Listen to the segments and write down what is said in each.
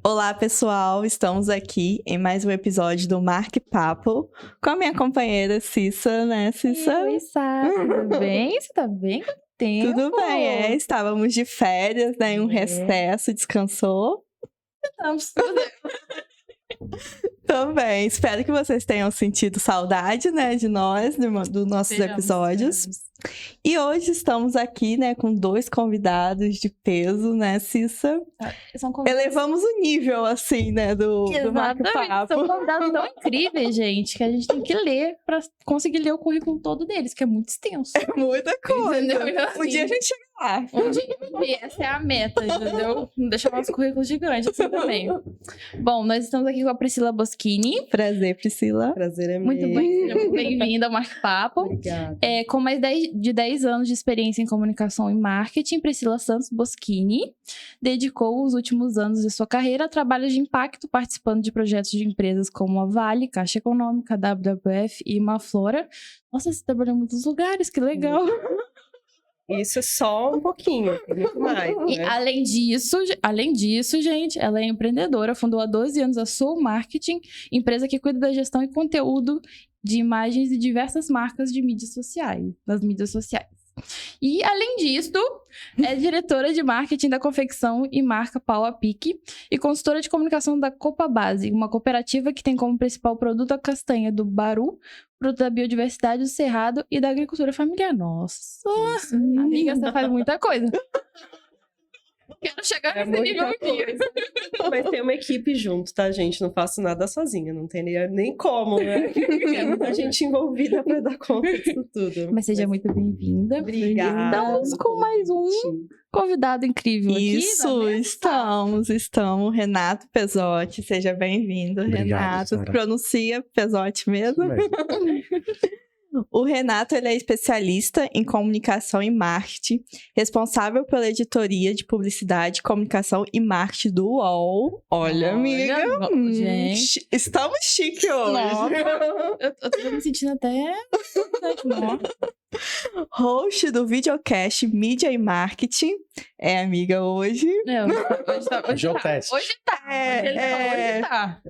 Olá, pessoal! Estamos aqui em mais um episódio do Marque Papo com a minha companheira Cissa, né, Cissa? Oi, Sá, tudo bem? Você tá bem? Quanto tempo? Tudo bem, estávamos de férias, né, em um recesso, descansou? Estamos tudo bem. Também, espero que vocês tenham sentido saudade, né, de nós, dos nossos episódios. E hoje estamos aqui, né, com dois convidados de peso, né, Cissa? São convidados... Elevamos o nível, assim, né, do Marque Papo. São convidados tão incríveis, gente, que a gente tem que ler pra conseguir ler o currículo todo deles, que é muito extenso. É muita coisa. Entendeu? Então, assim, Um dia a gente chega lá. Um dia, essa é a meta, entendeu? Não deixar nosso currículo gigante assim também. Bom, nós estamos aqui com a Priscila Boschini. Prazer, Priscila. Prazer é meu. Muito bem-vinda ao Marque Papo. Obrigada. Com mais de 10 anos de experiência em comunicação e marketing, Priscila Santos Boschini dedicou os últimos anos de sua carreira a trabalhos de impacto, participando de projetos de empresas como a Vale, Caixa Econômica, WWF e Maflora. Nossa, você trabalhou em muitos lugares, que legal! Isso é só um pouquinho, tem muito mais, né? E além disso, gente, ela é empreendedora, fundou há 12 anos a Soul Marketing, empresa que cuida da gestão e conteúdo de imagens de diversas marcas de mídias sociais, das mídias sociais. E, além disso, é diretora de marketing da confecção e marca Pau a Pique e consultora de comunicação da Copa Base, uma cooperativa que tem como principal produto a castanha do Baru, fruto da biodiversidade do Cerrado e da agricultura familiar. Nossa! Amiga, você faz muita coisa. Quero chegar nesse nível um dia. Mas tem uma equipe junto, tá, gente? Não faço nada sozinha, não tem nem como, né? É muita gente envolvida pra dar conta disso tudo. Mas seja muito bem-vinda. Obrigada. Estamos com mais um convidado incrível aqui. Isso, estamos. Renato Pesotti, seja bem-vindo, Renato. Sarah. Pronuncia Pesotti mesmo? O Renato, ele é especialista em comunicação e marketing, responsável pela editoria de publicidade, comunicação e marketing do UOL. Olha, amiga, gente. Estamos chique hoje. Nossa, eu tô me sentindo até... Host do videocast Mídia e Marketing. Amiga, hoje... Hoje é o teste. Hoje tá.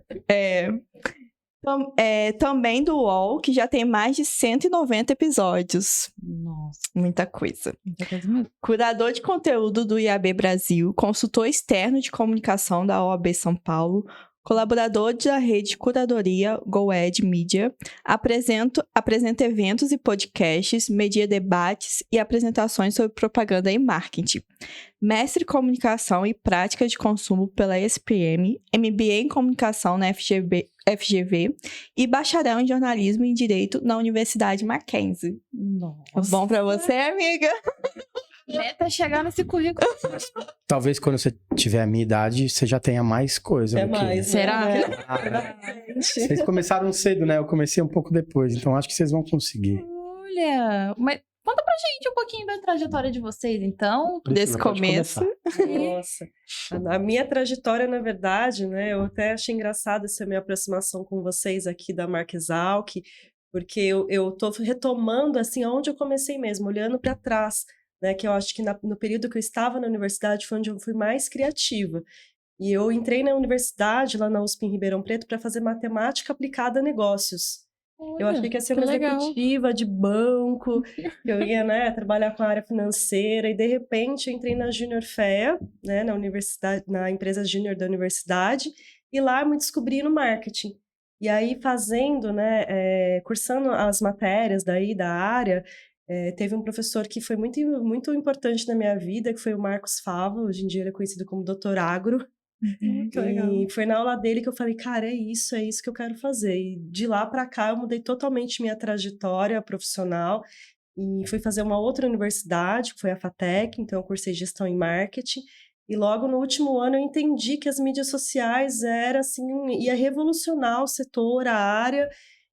Também do UOL, que já tem mais de 190 episódios. Nossa. Muita coisa. Muita coisa mesmo. Curador de conteúdo do IAB Brasil, consultor externo de comunicação da OAB São Paulo, colaborador da rede curadoria GoEd Media, apresenta eventos e podcasts, media debates e apresentações sobre propaganda e marketing. Mestre em comunicação e prática de consumo pela ESPM, MBA em comunicação na FGV e bacharel em jornalismo e direito na Universidade Mackenzie. Nossa. Bom pra você, amiga? Meta chegar nesse currículo. Talvez quando você tiver a minha idade, você já tenha mais coisa. É mais, Será? Vocês começaram cedo, né? Eu comecei um pouco depois, então acho que vocês vão conseguir. Olha, mas conta pra gente um pouquinho da trajetória de vocês, então. Desse Pode começo. começar. Nossa, a minha trajetória, na verdade, né? Eu até achei engraçado essa minha aproximação com vocês aqui da Marca Exalc, porque eu tô retomando, assim, onde eu comecei mesmo, olhando para trás, né, que eu acho que no período que eu estava na universidade foi onde eu fui mais criativa. E eu entrei na universidade, lá na USP em Ribeirão Preto, para fazer matemática aplicada a negócios. Olha, Eu achei que ia ser uma executiva de banco, que eu ia, né, trabalhar com a área financeira, e de repente eu entrei na Junior FEA, né, na universidade, na empresa Junior da universidade, e lá eu me descobri no marketing. E aí fazendo, né, cursando as matérias daí da área, teve um professor que foi muito, muito importante na minha vida, que foi o Marcos Fava, hoje em dia ele é conhecido como Dr. Agro. Que legal. E foi na aula dele que eu falei, cara, é isso que eu quero fazer. E de lá para cá eu mudei totalmente minha trajetória profissional e fui fazer uma outra universidade, que foi a FATEC, então eu cursei gestão em marketing. E logo no último ano eu entendi que as mídias sociais ia revolucionar o setor, a área.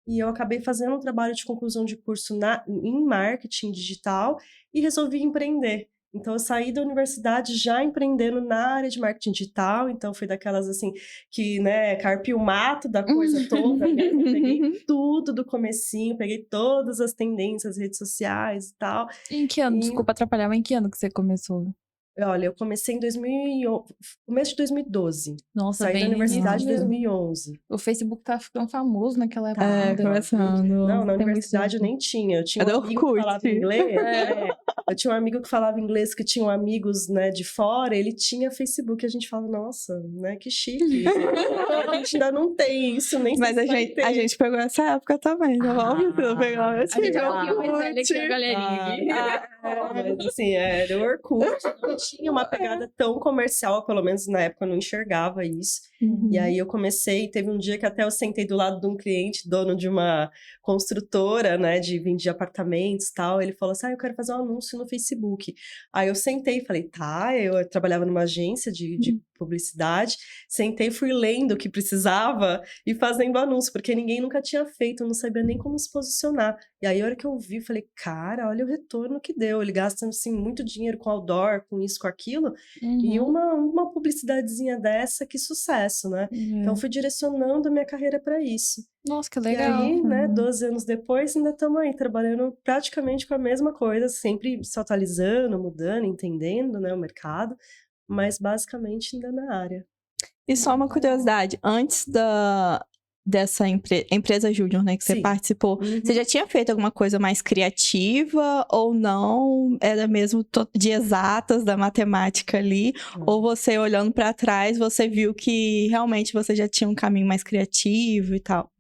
E eu acabei fazendo um trabalho de conclusão de curso em marketing digital e resolvi empreender. Então, eu saí da universidade já empreendendo na área de marketing digital. Então, foi daquelas, assim, que, né, carpia o mato da coisa toda. Eu peguei tudo do comecinho, peguei todas as tendências, redes sociais e tal. Em que ano? Desculpa atrapalhar, mas em que ano que você começou? Olha, eu comecei em começo de 2012. Nossa, Saí bem da no universidade em início. 2011. O Facebook tá ficando famoso naquela época. Tá. começando. Não, na Tem universidade eu muito nem tinha. Eu tinha Era um amigo que Orkut. falava inglês. Eu tinha um amigo que falava inglês, que tinham amigos, né, de fora. Ele tinha Facebook. A gente fala, nossa, né, que chique. A gente ainda não tem isso, nem Mas sei a se vai gente, ter. a gente pegou essa época também, não vamos pegar A gente é um pouquinho mais velha que a galerinha. Mas assim, era o Orkut, não tinha uma pegada tão comercial, pelo menos na época eu não enxergava isso. E aí eu comecei, teve um dia que até eu sentei do lado de um cliente, dono de uma construtora, né, de vendia apartamentos e tal, ele falou assim, eu quero fazer um anúncio no Facebook. Aí eu sentei e falei, tá, eu trabalhava numa agência de publicidade, sentei, fui lendo o que precisava e fazendo anúncio, porque ninguém nunca tinha feito, eu não sabia nem como se posicionar. E aí a hora que eu vi, falei, cara, olha o retorno que deu, ele gasta, assim, muito dinheiro com outdoor, com isso, com aquilo, e uma publicidadezinha dessa, que sucesso, né? Então fui direcionando a minha carreira para isso. Nossa, que E legal. aí, né, 12 anos depois, ainda estamos aí, trabalhando praticamente com a mesma coisa, sempre se atualizando, mudando, entendendo, né, o mercado, mas basicamente ainda na área. E só uma curiosidade, antes dessa empresa Júnior, né, que você Sim. participou, você já tinha feito alguma coisa mais criativa ou não? Era mesmo de exatas, da matemática ali? Ou você, olhando para trás, você viu que realmente você já tinha um caminho mais criativo e tal?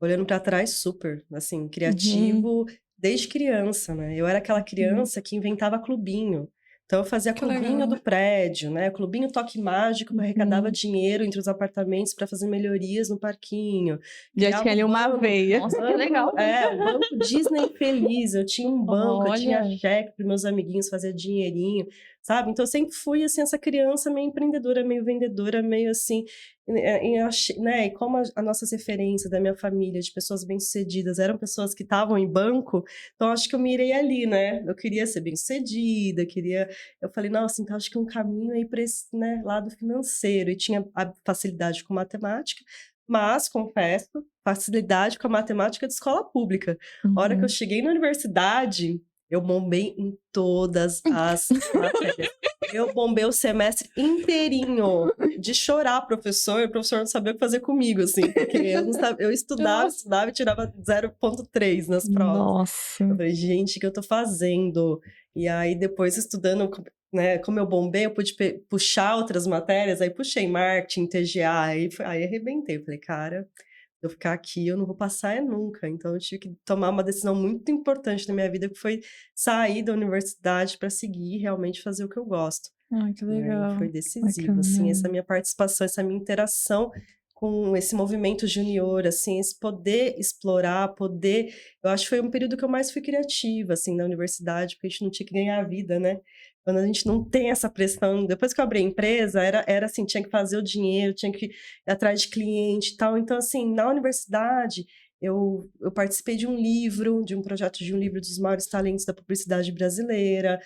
Olhando para trás, super, assim, criativo desde criança, né? Eu era aquela criança que inventava clubinho. Então, eu fazia Que clubinho legal. do prédio, né? Clubinho Toque Mágico, que arrecadava dinheiro entre os apartamentos para fazer melhorias no parquinho. Já Criava tinha ali uma banco. veia. Nossa, que legal. O banco Disney Feliz. Eu tinha um banco, eu tinha Olha. cheque para meus amiguinhos fazer dinheirinho, sabe? Então, eu sempre fui, assim, essa criança meio empreendedora, meio vendedora, meio assim... né? E como as nossas referências da minha família, de pessoas bem-sucedidas, eram pessoas que estavam em banco, então acho que eu mirei ali, né? Eu queria ser bem-sucedida, eu falei, nossa, então acho que um caminho aí para esse, né, lado financeiro. E tinha a facilidade com matemática, mas, confesso, facilidade com a matemática de escola pública. A hora que eu cheguei na universidade, eu bombei em todas as matérias. Eu bombei o semestre inteirinho de chorar, professor, e o professor não sabia o que fazer comigo, assim, porque eu estudava e tirava 0,3 nas provas. Nossa. Eu falei, gente, o que eu tô fazendo? E aí, depois, estudando, né, como eu bombei, eu pude puxar outras matérias, aí puxei marketing, TGA, aí arrebentei. Eu falei, cara, se eu ficar aqui, eu não vou passar nunca. Então, eu tive que tomar uma decisão muito importante na minha vida, que foi sair da universidade para seguir, realmente fazer o que eu gosto. Ai, que legal. Foi decisivo, assim, essa minha participação, essa minha interação com esse movimento junior, assim, esse poder explorar, eu acho que foi um período que eu mais fui criativa, assim, na universidade, porque a gente não tinha que ganhar a vida, né? Quando a gente não tem essa pressão, depois que eu abri a empresa, era assim, tinha que fazer o dinheiro, tinha que ir atrás de cliente e tal, então, assim, na universidade, eu participei de um projeto de um livro dos maiores talentos da publicidade brasileira.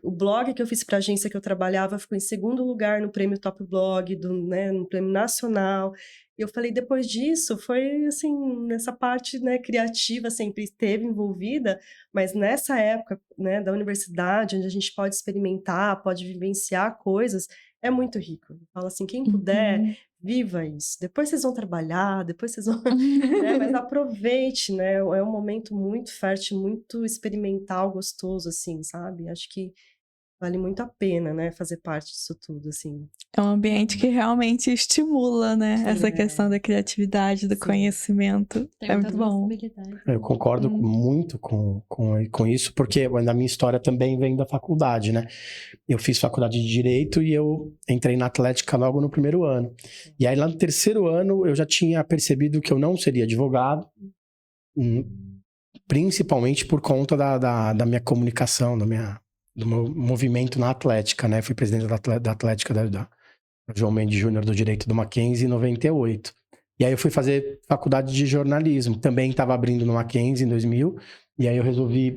O blog que eu fiz para a agência que eu trabalhava ficou em segundo lugar no prêmio Top Blog, no prêmio nacional. E eu falei, depois disso, foi assim, nessa parte, né, criativa sempre esteve envolvida, mas nessa época, né, da universidade, onde a gente pode experimentar, pode vivenciar coisas, é muito rico. Eu falo assim, quem puder, viva isso. Depois vocês vão trabalhar, depois vocês vão... né, mas aproveite, né? É um momento muito fértil, muito experimental, gostoso, assim, sabe? Acho que vale muito a pena, né? Fazer parte disso tudo, assim. É um ambiente que realmente estimula, né? Essa questão da criatividade, do conhecimento. Tem É muitas muito bom. possibilidades. Eu concordo muito com isso, porque na minha história também vem da faculdade, né? Eu fiz faculdade de Direito e eu entrei na Atlética logo no primeiro ano. E aí, lá no terceiro ano, eu já tinha percebido que eu não seria advogado, principalmente por conta da minha comunicação, do meu movimento na Atlética, né? Fui presidente da Atlética da João Mendes Júnior do Direito do Mackenzie em 98. E aí eu fui fazer faculdade de jornalismo. Também estava abrindo no Mackenzie em 2000. E aí eu resolvi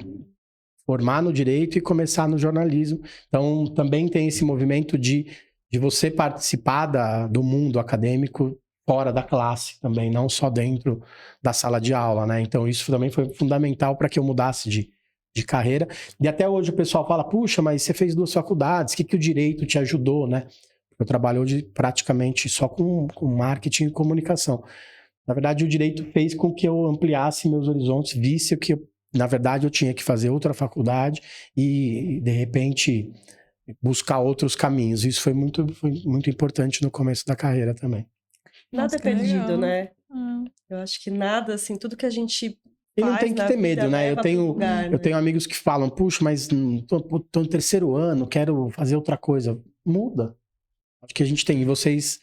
formar no Direito e começar no jornalismo. Então também tem esse movimento de você participar do mundo acadêmico fora da classe também, não só dentro da sala de aula, né? Então isso também foi fundamental para que eu mudasse de de carreira. E até hoje o pessoal fala, puxa, mas você fez 2 faculdades, o que o direito te ajudou, né? Eu trabalho hoje praticamente só com marketing e comunicação. Na verdade, o direito fez com que eu ampliasse meus horizontes, visse que, na verdade, eu tinha que fazer outra faculdade e, de repente, buscar outros caminhos. Isso foi muito importante no começo da carreira também. Nada é que perdido, legal. né? Eu acho que nada, assim, tudo que a gente E não faz tem que na ter vida medo, né? leva para um lugar, Eu né? tenho amigos que falam, puxa, mas tô no 3º ano, quero fazer outra coisa. Muda. Acho que a gente tem, e vocês,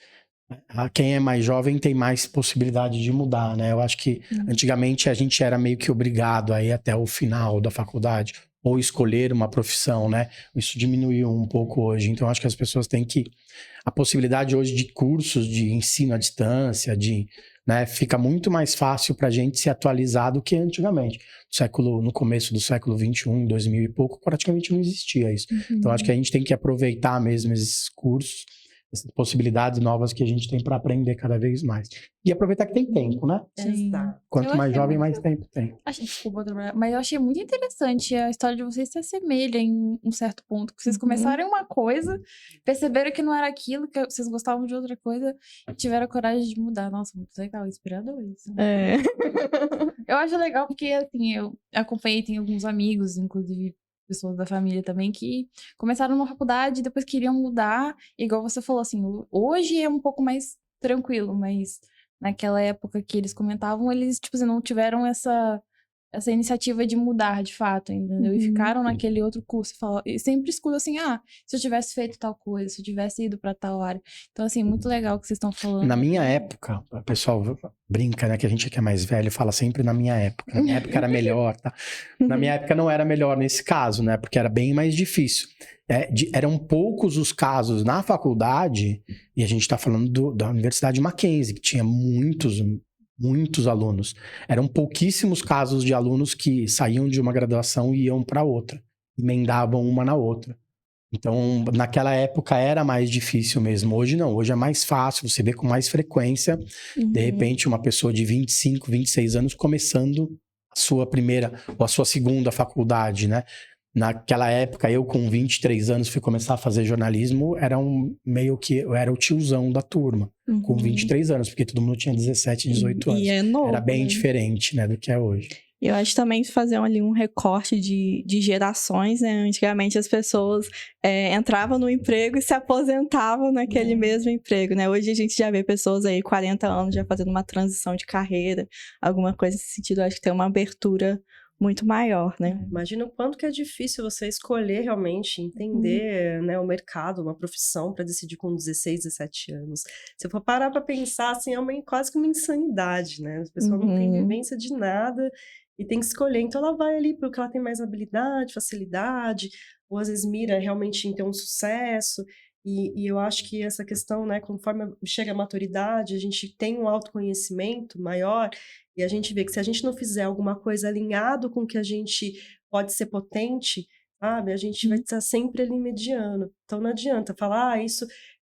quem é mais jovem tem mais possibilidade de mudar, né? Eu acho que antigamente a gente era meio que obrigado a ir até o final da faculdade ou escolher uma profissão, né? Isso diminuiu um pouco hoje. Então acho que as pessoas têm que... A possibilidade hoje de cursos de ensino à distância, né, fica muito mais fácil para a gente se atualizar do que antigamente. No começo do século XXI, 2000 e pouco, praticamente não existia isso. Então acho que a gente tem que aproveitar mesmo esses cursos, essas possibilidades novas que a gente tem para aprender cada vez mais. E aproveitar que tem tempo, né? Sim. Exato. Quanto Eu mais achei jovem, muito- mais tempo tem. Desculpa, mas eu achei muito interessante. A história de vocês se assemelha em um certo ponto. Que vocês começaram uma coisa, perceberam que não era aquilo, que vocês gostavam de outra coisa, e tiveram a coragem de mudar. Nossa, muito legal, inspirador isso. É. Eu acho legal porque, assim, eu acompanhei, tem alguns amigos, inclusive pessoas da família também, que começaram numa faculdade e depois queriam mudar. Igual você falou, assim, hoje é um pouco mais tranquilo, mas naquela época que eles comentavam, eles, tipo assim, não tiveram essa iniciativa de mudar, de fato, entendeu? E ficaram naquele outro curso e sempre escuto assim, se eu tivesse feito tal coisa, se eu tivesse ido pra tal área. Então, assim, muito legal o que vocês estão falando. Na minha época, o pessoal brinca, né, que a gente que é mais velho fala sempre na minha época. Na minha época era melhor, tá? Na minha época não era melhor nesse caso, né? Porque era bem mais difícil. Eram poucos os casos na faculdade, e a gente tá falando da Universidade Mackenzie, que tinha muitos alunos. Eram pouquíssimos casos de alunos que saíam de uma graduação e iam para outra, emendavam uma na outra. Então, naquela época era mais difícil mesmo. Hoje não, hoje é mais fácil, você vê com mais frequência, de repente, uma pessoa de 25, 26 anos começando a sua primeira ou a sua segunda faculdade, né? Naquela época, eu com 23 anos fui começar a fazer jornalismo, eu era o tiozão da turma, com 23 anos, porque todo mundo tinha 17, 18 anos. E é novo, era bem né? diferente, né, do que é hoje. Eu acho também fazer ali um recorte de gerações, né? Antigamente as pessoas entravam no emprego e se aposentavam naquele mesmo emprego, né? Hoje a gente já vê pessoas aí, 40 anos, já fazendo uma transição de carreira, alguma coisa nesse sentido. Eu acho que tem uma abertura muito maior, né? Imagina o quanto que é difícil você escolher realmente, entender, né, o mercado, uma profissão para decidir com 16, 17 anos. Se eu for parar para pensar, assim, quase que uma insanidade, né? A pessoa não tem vivência de nada e tem que escolher. Então ela vai ali porque ela tem mais habilidade, facilidade, ou às vezes mira realmente em ter um sucesso. E eu acho que essa questão, né, conforme chega a maturidade, a gente tem um autoconhecimento maior e a gente vê que se a gente não fizer alguma coisa alinhado com o que a gente pode ser potente, sabe, a gente vai estar sempre ali mediano. Então não adianta falar,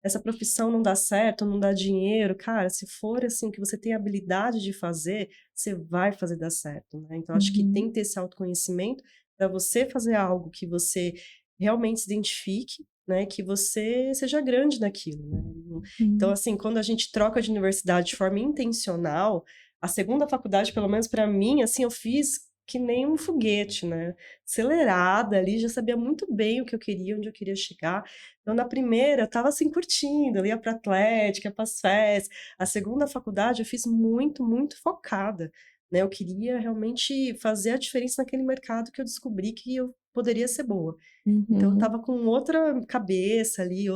essa profissão não dá certo, não dá dinheiro. Cara, se for assim, que você tem habilidade de fazer, você vai fazer dar certo, né? Então acho que tem que ter esse autoconhecimento para você fazer algo que você realmente se identifique, né, que você seja grande naquilo, né? Então, assim, quando a gente troca de universidade de forma intencional, a segunda faculdade, pelo menos para mim, assim, eu fiz que nem um foguete, né? Acelerada ali, já sabia muito bem o que eu queria, onde eu queria chegar. Então, na primeira, eu tava assim, curtindo, eu ia pra Atlética, pras festas. A segunda faculdade eu fiz muito, muito focada, né? Eu queria realmente fazer a diferença naquele mercado que eu descobri que eu poderia ser boa. Então, eu tava com outra cabeça ali,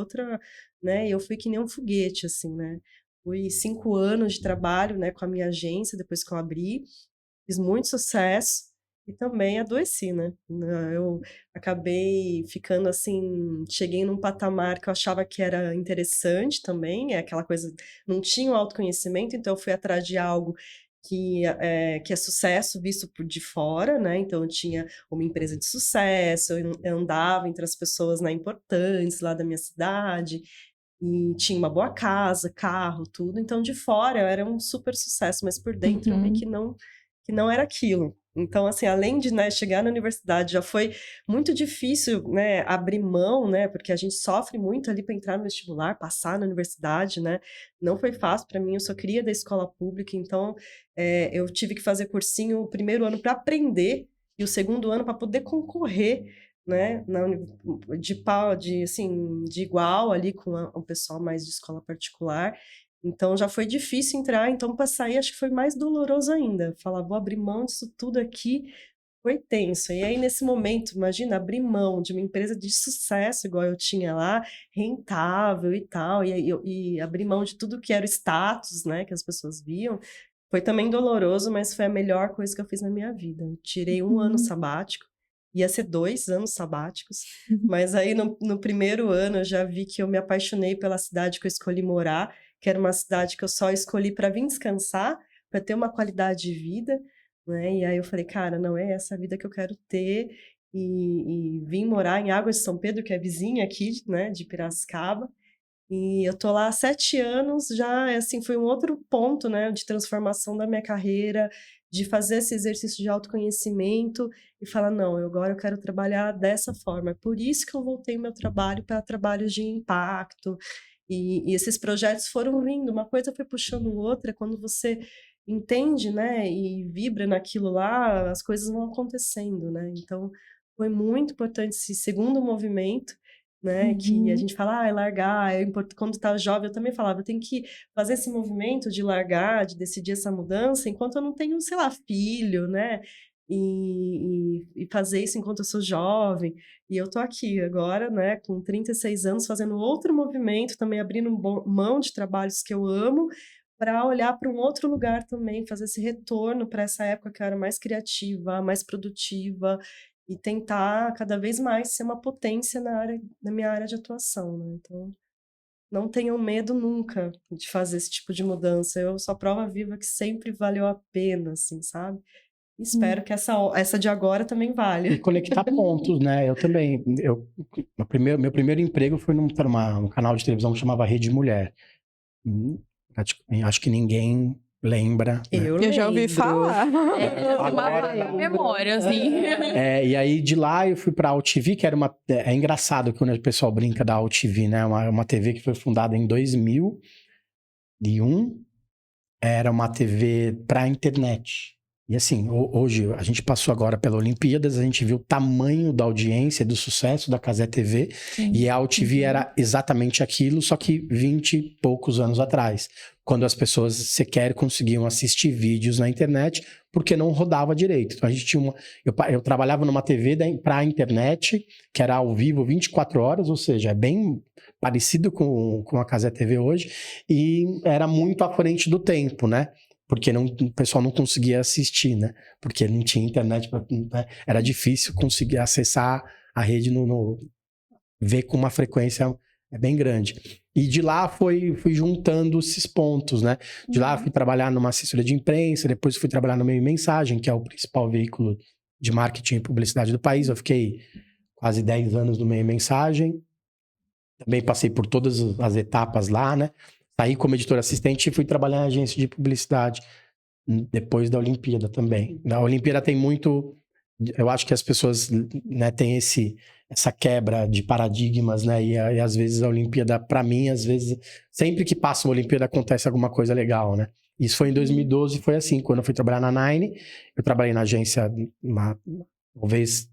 né? Eu fui que nem um foguete, assim, né? Fui 5 anos de trabalho, né, com a minha agência, depois que eu abri. Fiz muito sucesso e também adoeci, né? Eu acabei ficando assim, cheguei num patamar que eu achava que era interessante também, aquela coisa, não tinha o autoconhecimento, então eu fui atrás de algo que é sucesso visto por de fora, né? Então eu tinha uma empresa de sucesso, eu andava entre as pessoas, né, importantes lá da minha cidade, e tinha uma boa casa, carro, tudo. Então de fora eu era um super sucesso, mas por dentro eu vi que não era aquilo, Então, assim, além de, né, chegar na universidade, já foi muito difícil, né, abrir mão, né, porque a gente sofre muito ali para entrar no vestibular, passar na universidade, né, não foi fácil para mim, eu só queria da escola pública, então eu tive que fazer cursinho o primeiro ano para aprender e o segundo ano para poder concorrer, né, de igual ali com o pessoal mais de escola particular. Então já foi difícil entrar, então para sair acho que foi mais doloroso ainda. Falar, vou abrir mão disso tudo aqui, foi tenso. E aí nesse momento, imagina, abrir mão de uma empresa de sucesso igual eu tinha lá, rentável e tal, e abrir mão de tudo que era o status, né, que as pessoas viam, foi também doloroso, mas foi a melhor coisa que eu fiz na minha vida. Eu tirei um ano sabático, ia ser 2 anos sabáticos, mas aí no primeiro ano eu já vi que eu me apaixonei pela cidade que eu escolhi morar, que era uma cidade que eu só escolhi para vir descansar, para ter uma qualidade de vida, né? E aí eu falei, cara, não é essa a vida que eu quero ter, e vim morar em Águas de São Pedro, que é vizinha aqui, né, de Piracicaba, e eu tô lá há 7 anos, já, assim, foi um outro ponto, né, de transformação da minha carreira, de fazer esse exercício de autoconhecimento e falar, não, agora eu quero trabalhar dessa forma. É por isso que eu voltei meu trabalho para trabalhos de impacto, e esses projetos foram vindo, uma coisa foi puxando outra, quando você entende, né, e vibra naquilo lá, as coisas vão acontecendo, né, então foi muito importante esse segundo movimento, né, que a gente fala, largar, quando tá jovem eu também falava, eu tenho que fazer esse movimento de largar, de decidir essa mudança, enquanto eu não tenho, sei lá, filho, né, e fazer isso enquanto eu sou jovem, e eu tô aqui agora, né, com 36 anos, fazendo outro movimento, também abrindo mão de trabalhos que eu amo, para olhar para um outro lugar também, fazer esse retorno para essa época que eu era mais criativa, mais produtiva, e tentar cada vez mais ser uma potência na minha área de atuação, né? Então, não tenham medo nunca de fazer esse tipo de mudança. Eu sou a prova viva que sempre valeu a pena, assim, sabe? Espero que essa de agora também valha. E conectar pontos, né? Eu também. Meu primeiro emprego foi num canal de televisão que chamava Rede Mulher. Acho que ninguém lembra. Eu já ouvi falar. Uma memória, assim. E aí de lá eu fui pra AltV, que era uma... É engraçado quando o pessoal brinca da AltV, né? Uma TV que foi fundada em 2001. Era uma TV pra internet. E assim, hoje a gente passou agora pela Olimpíadas, a gente viu o tamanho da audiência, do sucesso da Cazé TV. Sim. E a AltV era exatamente aquilo, só que 20 e poucos anos atrás, quando as pessoas sequer conseguiam assistir vídeos na internet, porque não rodava direito. Então a gente tinha eu trabalhava numa TV para a internet, que era ao vivo 24 horas, ou seja, é bem parecido com a Cazé TV hoje, e era muito à frente do tempo, né? Porque o pessoal não conseguia assistir, né? Porque não tinha internet, era difícil conseguir acessar a rede, ver com uma frequência bem grande. E de lá fui juntando esses pontos, né? De lá fui trabalhar numa assessoria de imprensa, depois fui trabalhar no Meio Mensagem, que é o principal veículo de marketing e publicidade do país. Eu fiquei quase 10 anos no Meio Mensagem. Também passei por todas as etapas lá, né? Saí como editor assistente e fui trabalhar em agência de publicidade depois da Olimpíada também. A Olimpíada tem muito... Eu acho que as pessoas, né, têm essa quebra de paradigmas, né? E às vezes a Olimpíada, para mim, às vezes... Sempre que passa uma Olimpíada acontece alguma coisa legal, né? Isso foi em 2012, foi assim. Quando eu fui trabalhar na Nine, eu trabalhei na agência... Talvez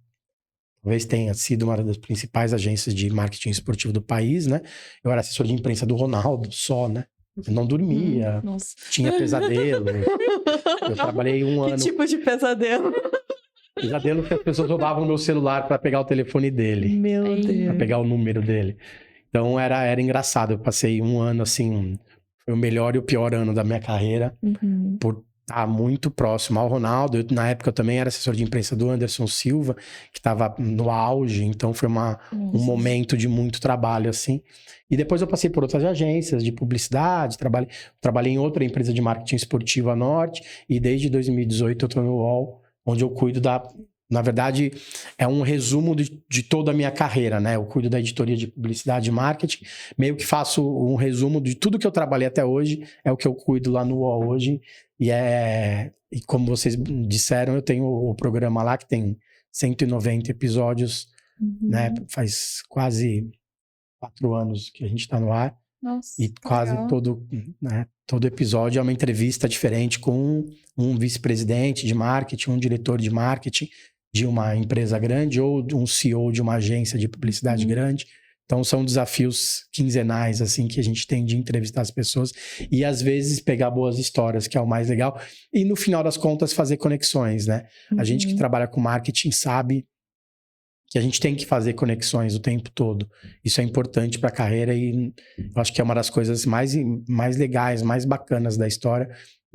tenha sido uma das principais agências de marketing esportivo do país, né? Eu era assessor de imprensa do Ronaldo, só, né? Eu não dormia, tinha pesadelo. Eu trabalhei um ano... Que tipo de pesadelo? Pesadelo que as pessoas roubavam meu celular para pegar o telefone dele. Meu Deus. Para pegar o número dele. Então era engraçado. Eu passei um ano, assim... Foi o melhor e o pior ano da minha carreira. Por estar muito próximo ao Ronaldo. Na época eu também era assessor de imprensa do Anderson Silva, que estava no auge. Então foi um momento de muito trabalho, assim. E depois eu passei por outras agências de publicidade. Trabalhei em outra empresa de marketing esportivo à Norte. E desde 2018 eu estou no UOL, onde eu cuido Na verdade, é um resumo de toda a minha carreira, né? Eu cuido da editoria de publicidade e marketing. Meio que faço um resumo de tudo que eu trabalhei até hoje. É o que eu cuido lá no UOL hoje. E E como vocês disseram, eu tenho o programa lá que tem 190 episódios, né? Faz quase 4 anos que a gente está no ar. Nossa, E que quase legal. todo episódio é uma entrevista diferente com um vice-presidente de marketing, um diretor de marketing de uma empresa grande ou um CEO de uma agência de publicidade grande. Então, são desafios quinzenais, assim, que a gente tem de entrevistar as pessoas e, às vezes, pegar boas histórias, que é o mais legal. E, no final das contas, fazer conexões, né? A gente que trabalha com marketing sabe que a gente tem que fazer conexões o tempo todo. Isso é importante para a carreira e eu acho que é uma das coisas mais legais, mais bacanas da história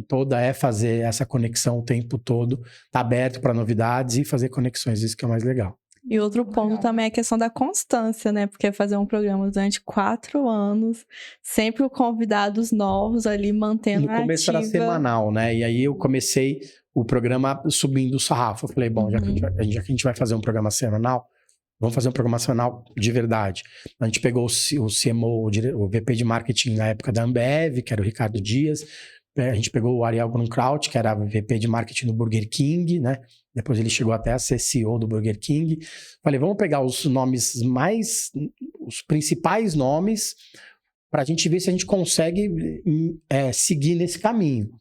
toda é fazer essa conexão o tempo todo, tá aberto para novidades e fazer conexões, isso que é o mais legal. E outro ponto também é a questão da constância, né? Porque fazer um programa durante 4 anos, sempre com convidados novos ali, mantendo No começo era semanal, né? E aí eu comecei o programa subindo o sarrafo. Eu falei, bom, já que a gente vai fazer um programa semanal, vamos fazer um programa semanal de verdade. A gente pegou o CMO, o VP de marketing na época da Ambev, que era o Ricardo Dias. A gente pegou o Ariel Grunkraut, que era VP de marketing do Burger King, né? Depois ele chegou até a ser CEO do Burger King. Falei, vamos pegar os principais nomes para a gente ver se a gente consegue seguir nesse caminho.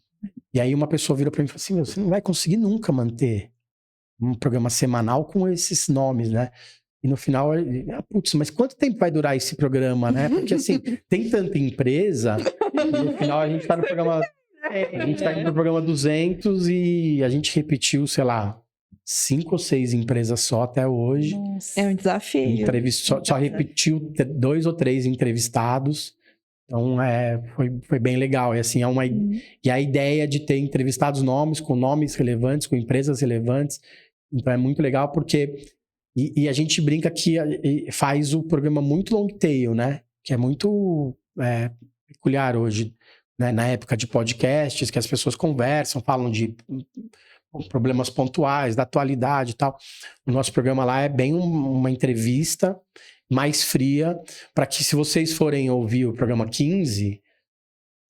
E aí uma pessoa virou para mim e falou assim, você não vai conseguir nunca manter um programa semanal com esses nomes, né? E no final, putz, mas quanto tempo vai durar esse programa, né? Porque assim, tem tanta empresa, e no final a gente tá no programa... A gente tá indo pro programa 200 e a gente repetiu, sei lá, 5 ou 6 empresas só até hoje. Nossa. É um desafio. Só repetiu 2 ou 3 entrevistados. Então, foi bem legal. E, assim, e a ideia de ter entrevistados com nomes relevantes, com empresas relevantes. Então, é muito legal porque... E a gente brinca que faz o programa muito long tail, né? Que é muito peculiar hoje, né? Na época de podcasts, que as pessoas conversam, falam de problemas pontuais, da atualidade e tal. O nosso programa lá é bem uma entrevista mais fria, para que se vocês forem ouvir o programa 15,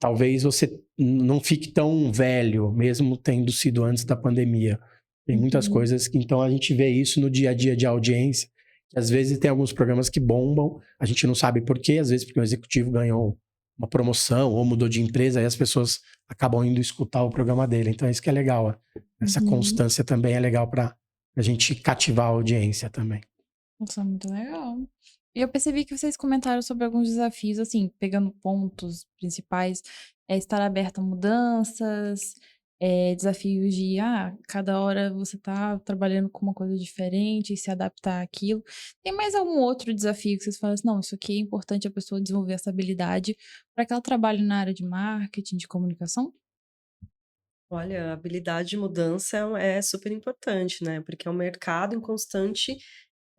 talvez você não fique tão velho, mesmo tendo sido antes da pandemia. Tem muitas coisas que, então, a gente vê isso no dia a dia de audiência, que às vezes tem alguns programas que bombam, a gente não sabe por quê, às vezes porque o executivo ganhou uma promoção ou mudou de empresa, aí as pessoas acabam indo escutar o programa dele. Então, isso que é legal. Essa constância também é legal para a gente cativar a audiência também. Nossa, muito legal. E eu percebi que vocês comentaram sobre alguns desafios, assim, pegando pontos principais, estar aberto a mudanças, desafios de, cada hora você tá trabalhando com uma coisa diferente e se adaptar àquilo. Tem mais algum outro desafio que vocês falam assim, não, isso aqui é importante a pessoa desenvolver essa habilidade para que ela trabalhe na área de marketing, de comunicação? Olha, a habilidade de mudança é super importante, né? Porque é um mercado em constante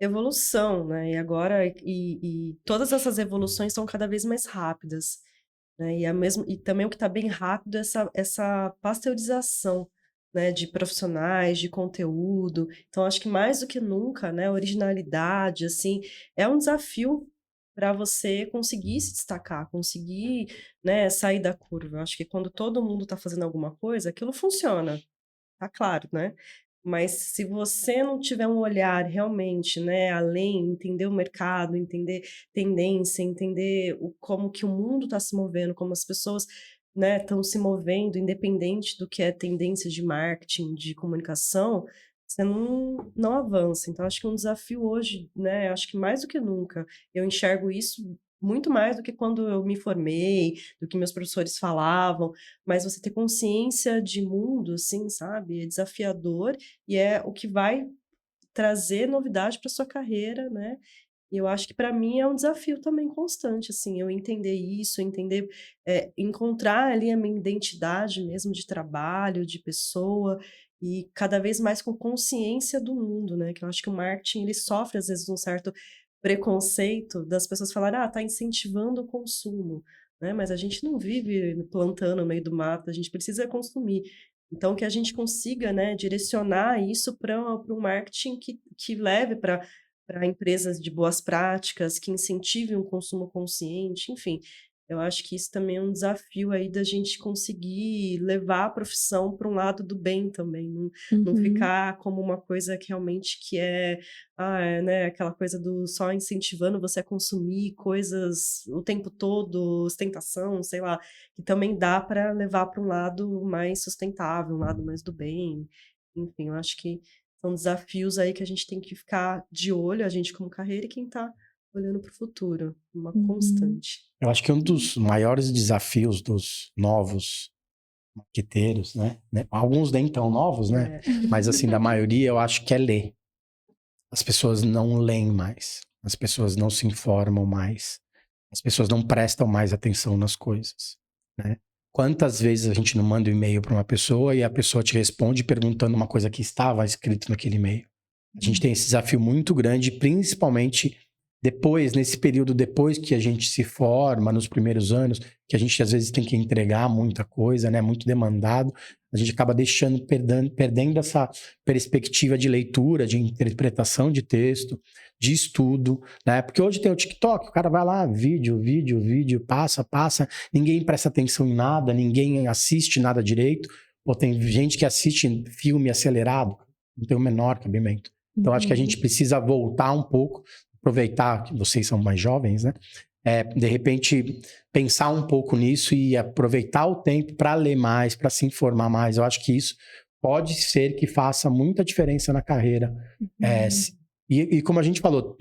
evolução, né? E agora, todas essas evoluções são cada vez mais rápidas, né? E também o que está bem rápido é essa pasteurização, né? De profissionais, de conteúdo. Então, acho que mais do que nunca, né? Originalidade, assim, é um desafio para você conseguir se destacar, conseguir, né, sair da curva. Eu acho que quando todo mundo está fazendo alguma coisa, aquilo funciona, tá claro, né? Mas se você não tiver um olhar realmente, né, além, entender o mercado, entender tendência, entender como que o mundo está se movendo, como as pessoas, né, estão se movendo, independente do que é tendência de marketing, de comunicação, você não avança. Então, acho que um desafio hoje, né, acho que mais do que nunca, eu enxergo isso muito mais do que quando eu me formei, do que meus professores falavam, mas você ter consciência de mundo, assim, sabe? É desafiador e é o que vai trazer novidade para sua carreira, né? E eu acho que para mim é um desafio também constante, assim, eu entender isso, encontrar ali a minha identidade mesmo de trabalho, de pessoa, e cada vez mais com consciência do mundo, né? Que eu acho que o marketing, ele sofre às vezes um certo preconceito das pessoas falarem, tá incentivando o consumo, né? Mas a gente não vive plantando no meio do mato, a gente precisa consumir. Então, que a gente consiga, né, direcionar isso para um marketing que leve para empresas de boas práticas, que incentive um consumo consciente, enfim. Eu acho que isso também é um desafio aí da gente conseguir levar a profissão para um lado do bem também, não Uhum. ficar como uma coisa que realmente que né, aquela coisa do só incentivando você a consumir coisas o tempo todo, ostentação, sei lá, que também dá para levar para um lado mais sustentável, um lado mais do bem. Enfim, eu acho que são desafios aí que a gente tem que ficar de olho, a gente como carreira e quem está olhando para o futuro, uma constante. Eu acho que um dos maiores desafios dos novos marqueteiros, né? Alguns nem tão novos, né? É. Mas assim, da maioria, eu acho que é ler. As pessoas não leem mais. As pessoas não se informam mais. As pessoas não prestam mais atenção nas coisas, né? Quantas vezes a gente não manda um e-mail para uma pessoa e a pessoa te responde perguntando uma coisa que estava escrito naquele e-mail? A gente tem esse desafio muito grande, principalmente depois, nesse período depois que a gente se forma, nos primeiros anos, que a gente às vezes tem que entregar muita coisa, né? Muito demandado. A gente acaba perdendo essa perspectiva de leitura, de interpretação de texto, de estudo, né? Porque hoje tem o TikTok, o cara vai lá, vídeo, passa, ninguém presta atenção em nada, ninguém assiste nada direito. Ou tem gente que assiste filme acelerado, não tem o menor cabimento. Então, acho que a gente precisa voltar um pouco, aproveitar que vocês são mais jovens, né? De repente, pensar um pouco nisso e aproveitar o tempo para ler mais, para se informar mais. Eu acho que isso pode ser que faça muita diferença na carreira. E como a gente falou,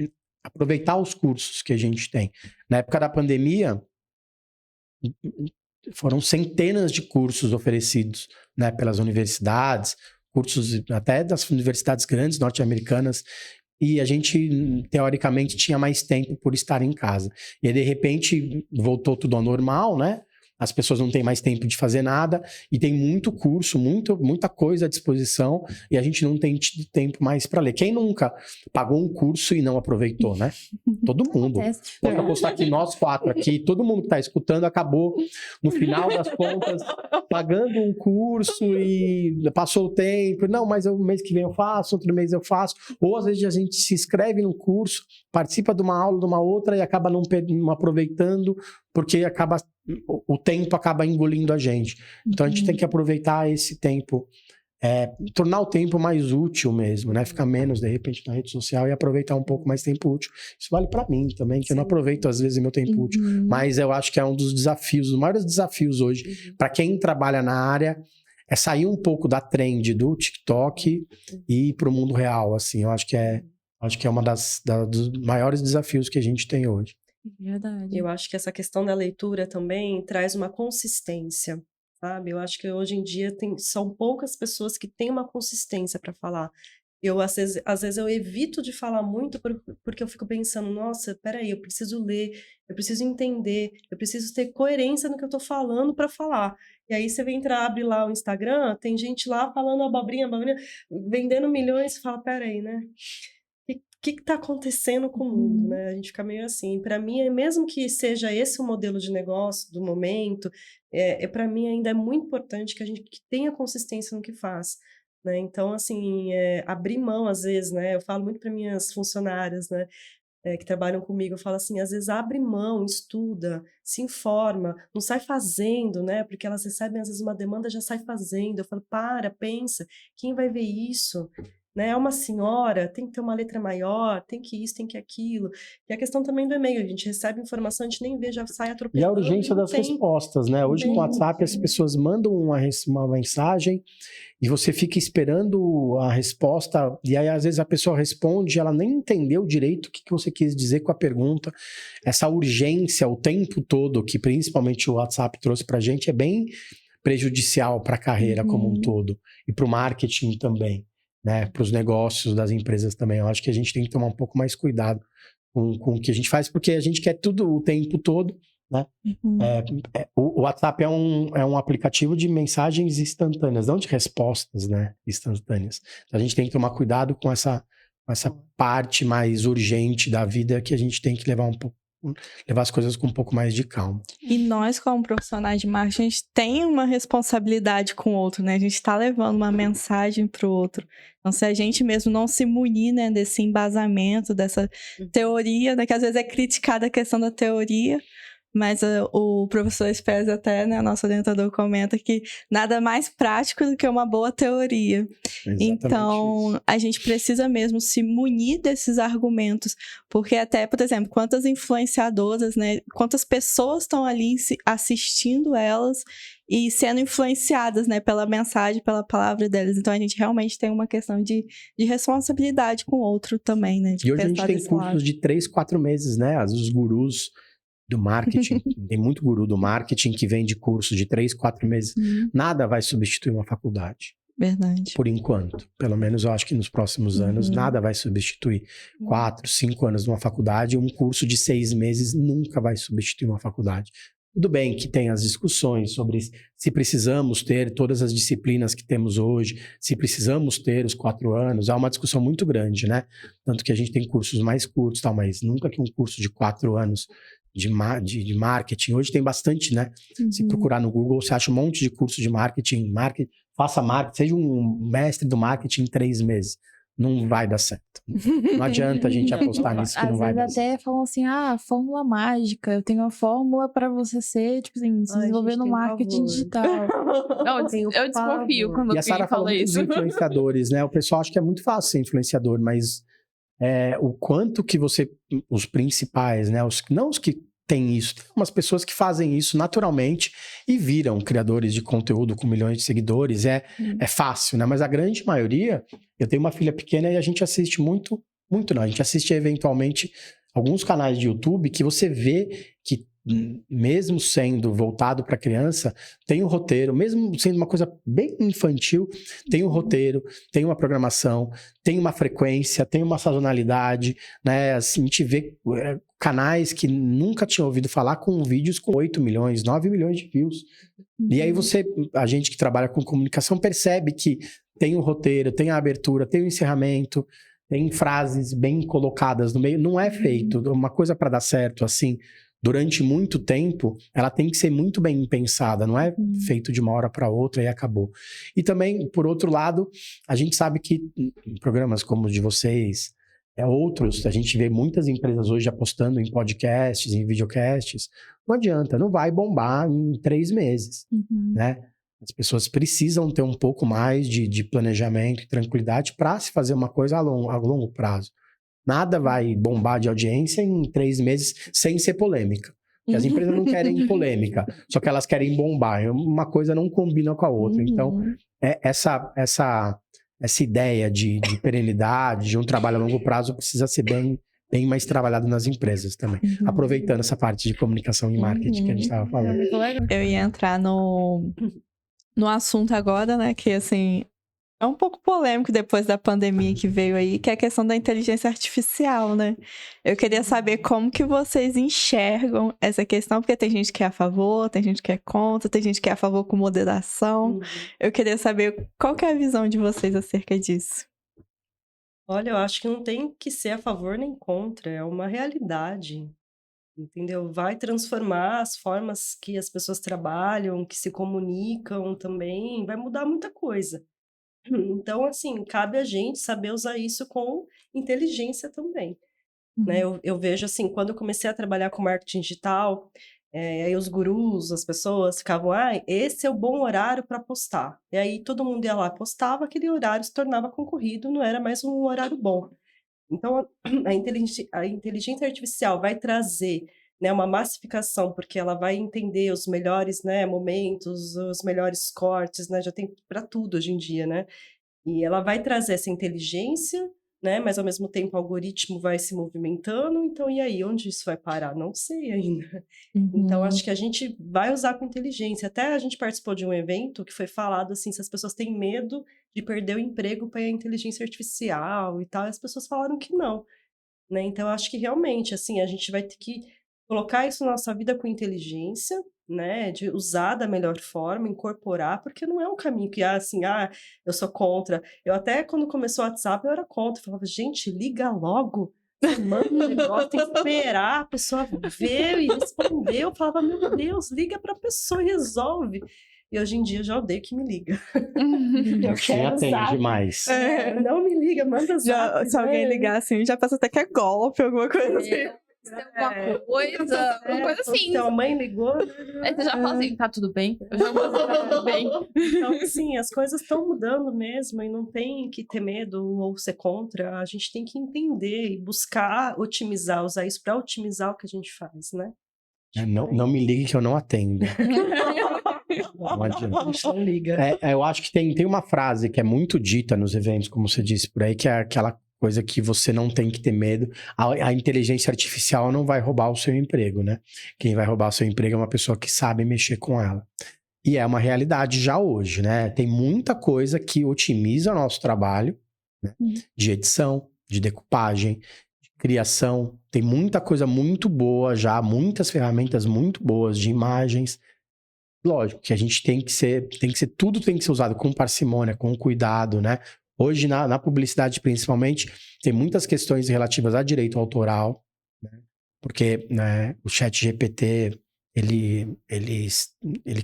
aproveitar os cursos que a gente tem. Na época da pandemia, foram centenas de cursos oferecidos, né, pelas universidades, cursos até das universidades grandes norte-americanas, e a gente, teoricamente, tinha mais tempo por estar em casa. E aí, de repente, voltou tudo ao normal, né? As pessoas não têm mais tempo de fazer nada, e tem muito curso, muita coisa à disposição, e a gente não tem tido tempo mais para ler. Quem nunca pagou um curso e não aproveitou, né? Todo mundo. Pode apostar que nós 4 aqui, todo mundo que está escutando, acabou, no final das contas, pagando um curso e passou o tempo. Não, mas o mês que vem eu faço, outro mês eu faço. Ou às vezes a gente se inscreve num curso, participa de uma aula, de uma outra e acaba não aproveitando, porque o tempo acaba engolindo a gente. Então a gente tem que aproveitar esse tempo, tornar o tempo mais útil mesmo, né? Ficar menos, de repente, na rede social e aproveitar um pouco mais tempo útil. Isso vale para mim também, que eu não aproveito às vezes meu tempo útil, mas eu acho que é um dos desafios, os maiores desafios hoje, para quem trabalha na área, é sair um pouco da trend do TikTok e ir para o mundo real, assim. Eu acho que é uma dos maiores desafios que a gente tem hoje. Verdade. Eu acho que essa questão da leitura também traz uma consistência, sabe? Eu acho que hoje em dia são poucas pessoas que têm uma consistência para falar. Às vezes eu evito de falar muito porque eu fico pensando, nossa, peraí, eu preciso ler, eu preciso entender, eu preciso ter coerência no que eu tô falando para falar. E aí você abre lá o Instagram, tem gente lá falando abobrinha, vendendo milhões, e fala, peraí, né? O que está acontecendo com o mundo, né? A gente fica meio assim. Para mim, mesmo que seja esse o modelo de negócio do momento, para mim ainda é muito importante que a gente tenha consistência no que faz, né? Então, assim, abrir mão às vezes, né? Eu falo muito para minhas funcionárias, né? Que trabalham comigo, eu falo assim, às vezes abre mão, estuda, se informa, não sai fazendo, né? Porque elas recebem às vezes uma demanda, já sai fazendo. Eu falo, pensa, quem vai ver isso? Né? É uma senhora, tem que ter uma letra maior, tem que isso, tem que aquilo. E a questão também do e-mail, a gente recebe informação, a gente nem vê, já sai atropelando. E a urgência das respostas, né? Hoje no WhatsApp as pessoas mandam uma mensagem e você fica esperando a resposta, e aí às vezes a pessoa responde, ela nem entendeu direito o que você quis dizer com a pergunta. Essa urgência o tempo todo, que principalmente o WhatsApp trouxe pra gente, é bem prejudicial para a carreira como um todo, e para o marketing também, né? Para os negócios das empresas também. Eu acho que a gente tem que tomar um pouco mais cuidado com o que a gente faz, porque a gente quer tudo o tempo todo, né? O WhatsApp é um aplicativo de mensagens instantâneas, não de respostas, né? Instantâneas. Então a gente tem que tomar cuidado com essa parte mais urgente da vida, que a gente tem que levar as coisas com um pouco mais de calma. E nós, como profissionais de marketing, a gente tem uma responsabilidade com o outro, né? A gente está levando uma mensagem para o outro. Então, se a gente mesmo não se munir, né, desse embasamento, dessa teoria, né, que às vezes é criticada a questão da teoria, Mas o professor Spes até, né, nosso orientador, comenta que nada mais prático do que uma boa teoria. Exatamente Então, isso. a gente precisa mesmo se munir desses argumentos, porque até, por exemplo, quantas influenciadoras, né, quantas pessoas estão ali assistindo elas e sendo influenciadas, né, pela mensagem, pela palavra delas. Então, a gente realmente tem uma questão de responsabilidade com o outro também, né, de E hoje a gente pensar tem desse cursos lado. de 3, 4 meses, né? Os gurus do marketing. Tem muito guru do marketing que vende curso de 3, 4 meses. Nada vai substituir uma faculdade. Verdade. Por enquanto. Pelo menos eu acho que nos próximos anos, nada vai substituir 4, 5 anos numa faculdade. Um curso de 6 meses nunca vai substituir uma faculdade. Tudo bem que tem as discussões sobre se precisamos ter todas as disciplinas que temos hoje, se precisamos ter os 4 anos. Há uma discussão muito grande, né? Tanto que a gente tem cursos mais curtos, tal, mas nunca que um curso de 4 anos de marketing. Hoje tem bastante, né? Se procurar no Google, você acha um monte de curso de marketing. Faça marketing, seja um mestre do marketing em 3 meses. Não vai dar certo. Não adianta a gente apostar nisso que Às não vai dar vezes certo. até falam assim, fórmula mágica. Eu tenho uma fórmula pra você ser, tipo assim, se desenvolver no marketing digital. Não, eu desconfio quando E a Sara alguém falou fala muito dos isso. influenciadores, né? O pessoal acha que é muito fácil ser influenciador, mas o quanto que os principais, né? Não os que têm isso, tem umas pessoas que fazem isso naturalmente e viram criadores de conteúdo com milhões de seguidores. É fácil, né? Mas a grande maioria, eu tenho uma filha pequena e a gente assiste muito não, a gente assiste eventualmente alguns canais de YouTube que você vê que mesmo sendo voltado para criança, tem um roteiro, mesmo sendo uma coisa bem infantil, tem um roteiro, tem uma programação, tem uma frequência, tem uma sazonalidade, né? Assim, a gente vê canais que nunca tinham ouvido falar com vídeos com 8 milhões, 9 milhões de views. E aí a gente que trabalha com comunicação percebe que tem um roteiro, tem a abertura, tem o encerramento, tem frases bem colocadas no meio. Não é feito uma coisa para dar certo assim. Durante muito tempo, ela tem que ser muito bem pensada, não é feito de uma hora para outra e acabou. E também, por outro lado, a gente sabe que em programas como o de vocês, outros, a gente vê muitas empresas hoje apostando em podcasts, em videocasts, não adianta, não vai bombar em 3 meses, né? As pessoas precisam ter um pouco mais de planejamento e tranquilidade para se fazer uma coisa a longo prazo. Nada vai bombar de audiência em 3 meses sem ser polêmica. Porque as empresas não querem polêmica, só que elas querem bombar. Uma coisa não combina com a outra. Então, essa ideia de perenidade, de um trabalho a longo prazo, precisa ser bem mais trabalhado nas empresas também. Aproveitando essa parte de comunicação e marketing que a gente estava falando. Eu ia entrar no assunto agora, né, que assim... É um pouco polêmico depois da pandemia que veio aí, que é a questão da inteligência artificial, né? Eu queria saber como que vocês enxergam essa questão, porque tem gente que é a favor, tem gente que é contra, tem gente que é a favor com moderação. Eu queria saber qual que é a visão de vocês acerca disso. Olha, eu acho que não tem que ser a favor nem contra, é uma realidade, entendeu? Vai transformar as formas que as pessoas trabalham, que se comunicam também, vai mudar muita coisa. Então, assim, cabe a gente saber usar isso com inteligência também, né? Eu vejo, assim, quando eu comecei a trabalhar com marketing digital, aí os gurus, as pessoas ficavam, esse é o bom horário para postar. E aí todo mundo ia lá, postava, aquele horário se tornava concorrido, não era mais um horário bom. Então, a inteligência artificial vai trazer, né, uma massificação, porque ela vai entender os melhores, né, momentos, os melhores cortes, né, já tem para tudo hoje em dia, né? E ela vai trazer essa inteligência, né, mas ao mesmo tempo o algoritmo vai se movimentando, então e aí, onde isso vai parar? Não sei ainda. Então, acho que a gente vai usar com inteligência. Até a gente participou de um evento que foi falado assim, se as pessoas têm medo de perder o emprego para a inteligência artificial e tal, e as pessoas falaram que não, né? Então, acho que realmente, assim, a gente vai ter que colocar isso na nossa vida com inteligência, né? De usar da melhor forma, incorporar, porque não é um caminho que, assim, eu sou contra. Eu até, quando começou o WhatsApp, eu era contra. Eu falava, gente, liga logo. Você manda um negócio, tem que esperar a pessoa ver e responder. Eu falava, meu Deus, liga pra pessoa e resolve. E hoje em dia eu já odeio que me liga. Eu atende demais. Não me liga, manda zap. Se alguém ligar assim, já pensa até que é golpe, alguma coisa assim. alguma coisa, uma coisa assim. Então, a mãe ligou, né? Aí você já fala assim, tá tudo bem? Eu já vou dizer, tá tudo bem. Então, sim, as coisas estão mudando mesmo e não tem que ter medo ou ser contra. A gente tem que entender e buscar otimizar, usar isso para otimizar o que a gente faz, né? Não me ligue que eu não atendo. Não adianta. A gente não liga. Eu acho que tem uma frase que é muito dita nos eventos, como você disse por aí, que é aquela coisa que você não tem que ter medo. A inteligência artificial não vai roubar o seu emprego, né? Quem vai roubar o seu emprego é uma pessoa que sabe mexer com ela. E é uma realidade já hoje, né? Tem muita coisa que otimiza o nosso trabalho, né? De edição, de decupagem, de criação. Tem muita coisa muito boa já, muitas ferramentas muito boas de imagens. Lógico que a gente tudo tem que ser usado com parcimônia, com cuidado, né? Hoje, na publicidade, principalmente, tem muitas questões relativas a direito autoral, né? Porque, né, o ChatGPT, ele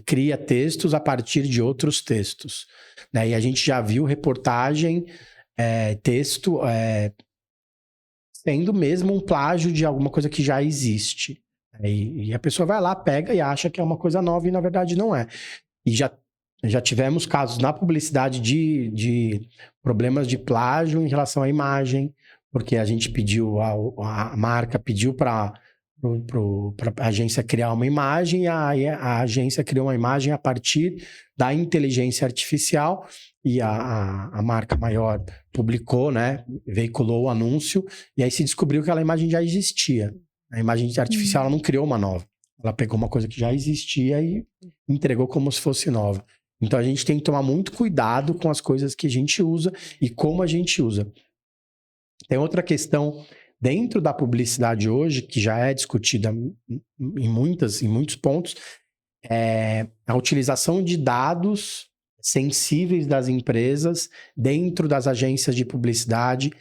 cria textos a partir de outros textos, né? E a gente já viu reportagem, texto, sendo mesmo um plágio de alguma coisa que já existe. E a pessoa vai lá, pega e acha que é uma coisa nova e, na verdade, não é. E já tivemos casos na publicidade de problemas de plágio em relação à imagem, porque a gente pediu, a marca pediu para a agência criar uma imagem, e a agência criou uma imagem a partir da inteligência artificial, e a marca maior publicou, né, veiculou o anúncio, e aí se descobriu que aquela imagem já existia. A imagem artificial ela não criou uma nova. Ela pegou uma coisa que já existia e entregou como se fosse nova. Então, a gente tem que tomar muito cuidado com as coisas que a gente usa e como a gente usa. Tem outra questão dentro da publicidade hoje, que já é discutida em muitos pontos, é a utilização de dados sensíveis das empresas dentro das agências de publicidade,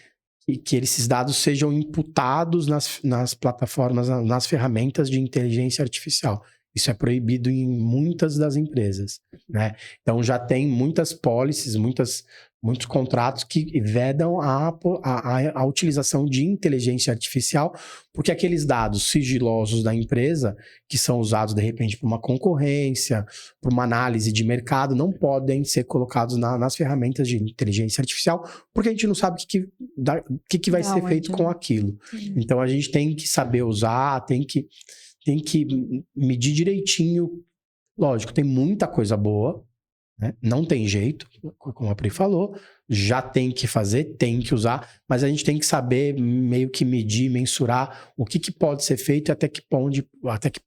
e que esses dados sejam imputados nas plataformas, nas ferramentas de inteligência artificial. Isso é proibido em muitas das empresas, né? Então, já tem muitas policies, muitos contratos que vedam a utilização de inteligência artificial, porque aqueles dados sigilosos da empresa, que são usados, de repente, para uma concorrência, para uma análise de mercado, não podem ser colocados nas ferramentas de inteligência artificial, porque a gente não sabe o que vai ser feito com aquilo. Então, a gente tem que saber usar, tem que medir direitinho. Lógico, tem muita coisa boa, né? Não tem jeito, como a Pri falou, já tem que fazer, tem que usar, mas a gente tem que saber meio que medir, mensurar o que pode ser feito e até que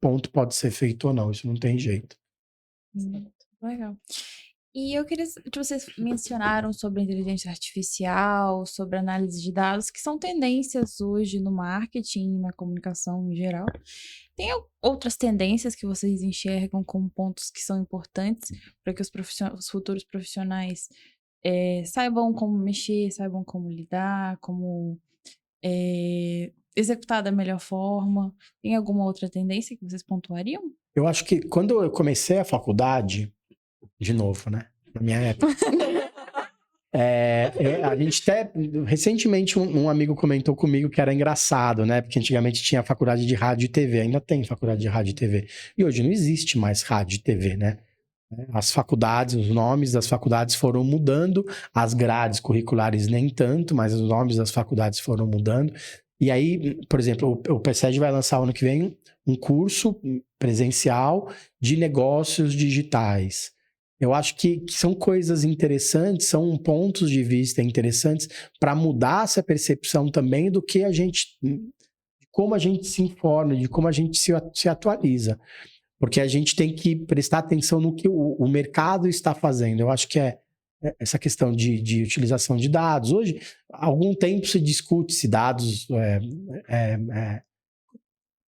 ponto pode ser feito ou não. Isso não tem jeito. Legal. E eu queria que vocês mencionaram sobre inteligência artificial, sobre análise de dados, que são tendências hoje no marketing, na comunicação em geral. Tem outras tendências que vocês enxergam como pontos que são importantes para que os futuros profissionais saibam como mexer, saibam como lidar, como executar da melhor forma? Tem alguma outra tendência que vocês pontuariam? Eu acho que quando eu comecei a faculdade, de novo, né? Na minha época. A gente até... Recentemente, um amigo comentou comigo que era engraçado, né? Porque antigamente tinha faculdade de rádio e TV. Ainda tem faculdade de rádio e TV. E hoje não existe mais rádio e TV, né? As faculdades, os nomes das faculdades foram mudando. As grades curriculares nem tanto, mas os nomes das faculdades foram mudando. E aí, por exemplo, o PSEG vai lançar ano que vem um curso presencial de negócios digitais. Eu acho que são coisas interessantes, são pontos de vista interessantes para mudar essa percepção também do que de como a gente se informa, de como a gente se atualiza. Porque a gente tem que prestar atenção no que o mercado está fazendo. Eu acho que essa questão de utilização de dados. Hoje, há algum tempo se discute se dados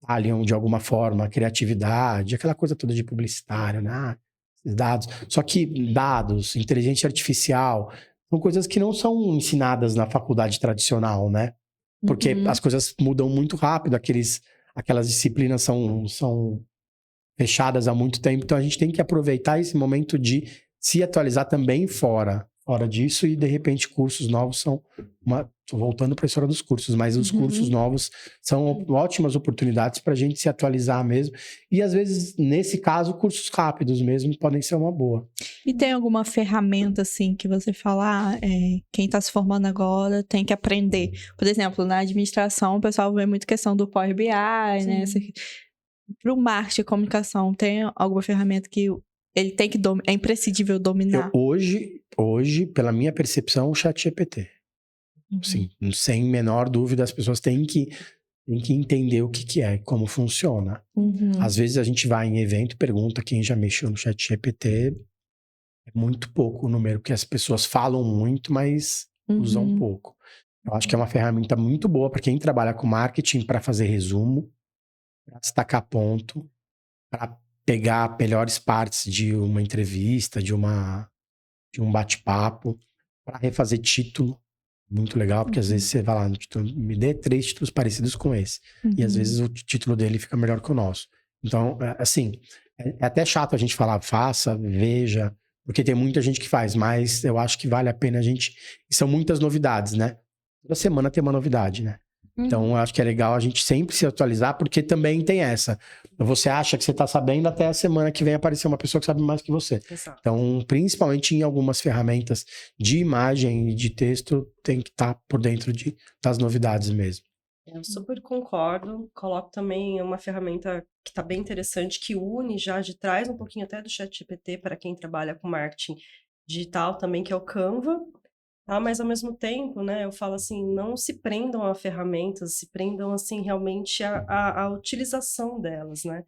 aliam de alguma forma a criatividade, aquela coisa toda de publicitário, né? Dados. Só que dados, inteligência artificial, são coisas que não são ensinadas na faculdade tradicional, né? Porque as coisas mudam muito rápido, aquelas disciplinas são fechadas há muito tempo, então a gente tem que aproveitar esse momento de se atualizar também fora fora disso e, de repente, cursos novos são tô voltando para a história dos cursos, mas os cursos novos são ótimas oportunidades para a gente se atualizar mesmo. E, às vezes, nesse caso, cursos rápidos mesmo podem ser uma boa. E tem alguma ferramenta, assim, que você fala, quem está se formando agora tem que aprender? Por exemplo, na administração, o pessoal vê muito questão do Power BI, né? Para o marketing e comunicação, tem alguma ferramenta que ele tem que é imprescindível dominar? Hoje, pela minha percepção, o ChatGPT. Sim, sem menor dúvida, as pessoas têm que entender o que é, como funciona. Às vezes a gente vai em evento e pergunta quem já mexeu no ChatGPT. É muito pouco o número, porque as pessoas falam muito, mas usam pouco. Eu acho que é uma ferramenta muito boa para quem trabalha com marketing, para fazer resumo, para destacar ponto, para pegar melhores partes de uma entrevista, de um bate-papo, para refazer título. Muito legal, porque às vezes você vai lá no título, me dê 3 títulos parecidos com esse. E às vezes o título dele fica melhor que o nosso. Então, assim, é até chato a gente falar, faça, veja, porque tem muita gente que faz, mas eu acho que vale a pena a gente... E são muitas novidades, né? Toda semana tem uma novidade, né? Então, eu acho que é legal a gente sempre se atualizar, porque também tem essa. Você acha que você está sabendo, até a semana que vem aparecer uma pessoa que sabe mais que você. Exato. Então, principalmente em algumas ferramentas de imagem e de texto, tem que estar por dentro das novidades mesmo. Eu super concordo. Coloco também uma ferramenta que está bem interessante, que une já, traz um pouquinho até do ChatGPT para quem trabalha com marketing digital também, que é o Canva. Mas ao mesmo tempo, né, eu falo assim, não se prendam a ferramentas, se prendam assim realmente à utilização delas, né?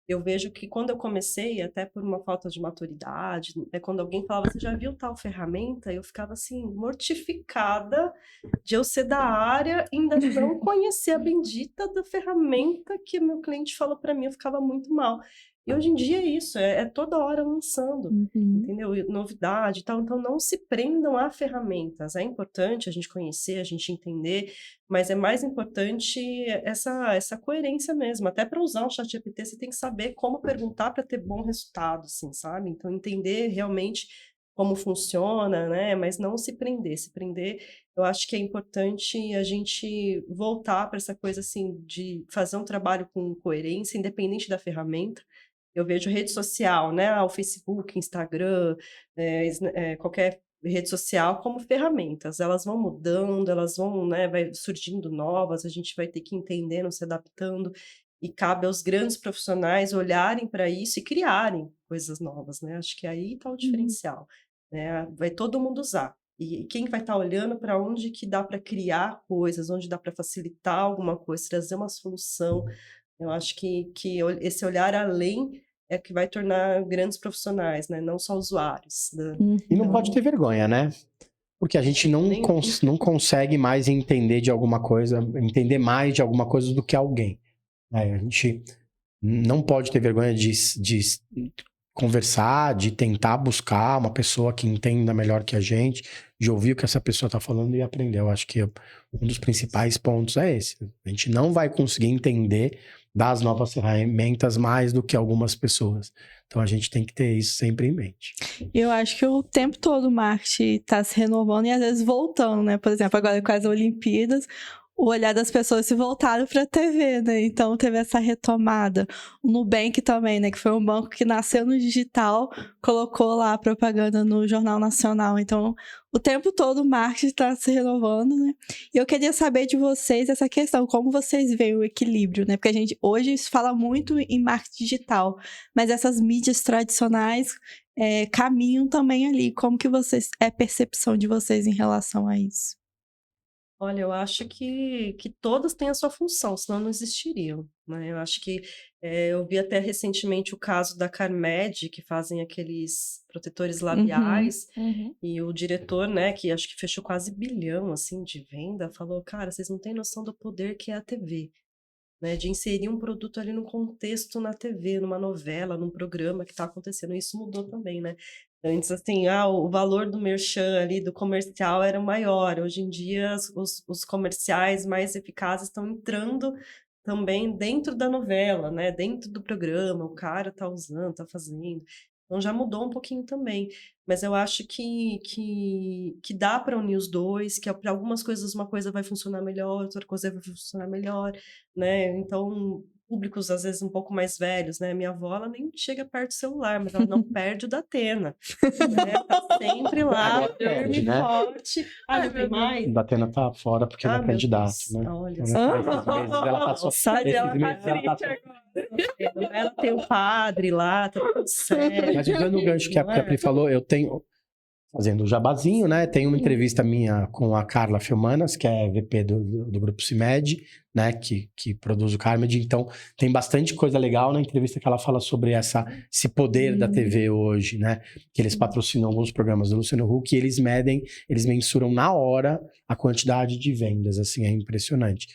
Eu vejo que quando eu comecei, até por uma falta de maturidade, quando alguém falava, você já viu tal ferramenta? Eu ficava assim, mortificada de eu ser da área e ainda não conhecer a bendita da ferramenta que meu cliente falou para mim, eu ficava muito mal. E hoje em dia é isso, é toda hora lançando, entendeu? Novidade e tal. Então, não se prendam a ferramentas. É importante a gente conhecer, a gente entender, mas é mais importante essa coerência mesmo. Até para usar um ChatGPT, você tem que saber como perguntar para ter bom resultado, assim, sabe? Então, entender realmente como funciona, né? Mas não se prender. Se prender, eu acho que é importante a gente voltar para essa coisa, assim, de fazer um trabalho com coerência, independente da ferramenta. Eu vejo rede social, né? O Facebook, Instagram, qualquer rede social como ferramentas. Elas vão mudando, elas vão, né? Vai surgindo novas, a gente vai ter que ir entendendo, se adaptando. E cabe aos grandes profissionais olharem para isso e criarem coisas novas, né? Acho que aí está o diferencial, né? Vai todo mundo usar. E quem vai estar olhando para onde que dá para criar coisas, onde dá para facilitar alguma coisa, trazer uma solução. Eu acho que esse olhar além é que vai tornar grandes profissionais, né? Não só usuários. E não pode ter vergonha, né? Porque a gente não consegue mais entender de alguma coisa, entender mais de alguma coisa do que alguém. A gente não pode ter vergonha de conversar, de tentar buscar uma pessoa que entenda melhor que a gente, de ouvir o que essa pessoa está falando e aprender. Eu acho que um dos principais pontos é esse. A gente não vai conseguir entender das novas ferramentas mais do que algumas pessoas. Então, a gente tem que ter isso sempre em mente. Eu acho que o tempo todo o marketing está se renovando e às vezes voltando, né? Por exemplo, agora com as Olimpíadas, o olhar das pessoas se voltaram para a TV, né? Então teve essa retomada. O Nubank também, né? Que foi um banco que nasceu no digital, colocou lá a propaganda no Jornal Nacional. Então, o tempo todo o marketing está se renovando, né? E eu queria saber de vocês essa questão, como vocês veem o equilíbrio, né? Porque a gente hoje fala muito em marketing digital, mas essas mídias tradicionais caminham também ali. Como que é a percepção de vocês em relação a isso? Olha, eu acho que todas têm a sua função, senão não existiriam, né? Eu acho que eu vi até recentemente o caso da Carmed, que fazem aqueles protetores labiais, e o diretor, né, que acho que fechou quase R$ 1 bilhão, assim, de venda, falou, cara, vocês não têm noção do poder que é a TV, né? De inserir um produto ali no contexto na TV, numa novela, num programa que está acontecendo. Isso mudou também, né? Antes, assim, o valor do merchan ali, do comercial era maior. Hoje em dia, os comerciais mais eficazes estão entrando também dentro da novela, né? Dentro do programa, o cara tá usando, tá fazendo. Então já mudou um pouquinho também. Mas eu acho que dá para unir os dois, que para algumas coisas uma coisa vai funcionar melhor, outra coisa vai funcionar melhor, né? Então, públicos às vezes um pouco mais velhos, né? Minha avó, ela nem chega perto do celular, mas ela não perde o da Atena, né? Tá sempre lá, Agora perde, firme, né? forte. Ah, não tem mais? A Datena tá fora porque ela é meu candidato, Deus, né? olha Então, só. esses meses ela tá só... Sai esses dela, meses ela tá só- Ela tem o padre lá, tá tudo certo. Mas usando o gancho que a Pri falou, eu tenho, fazendo o jabazinho, né? Tem uma entrevista minha com a Carla Filmanas, que é VP do Grupo CIMED, né? Que produz o Carmed. Então, tem bastante coisa legal na entrevista que ela fala sobre esse poder da TV hoje, né? Que eles patrocinam alguns programas do Luciano Huck e eles mensuram na hora a quantidade de vendas, assim, é impressionante.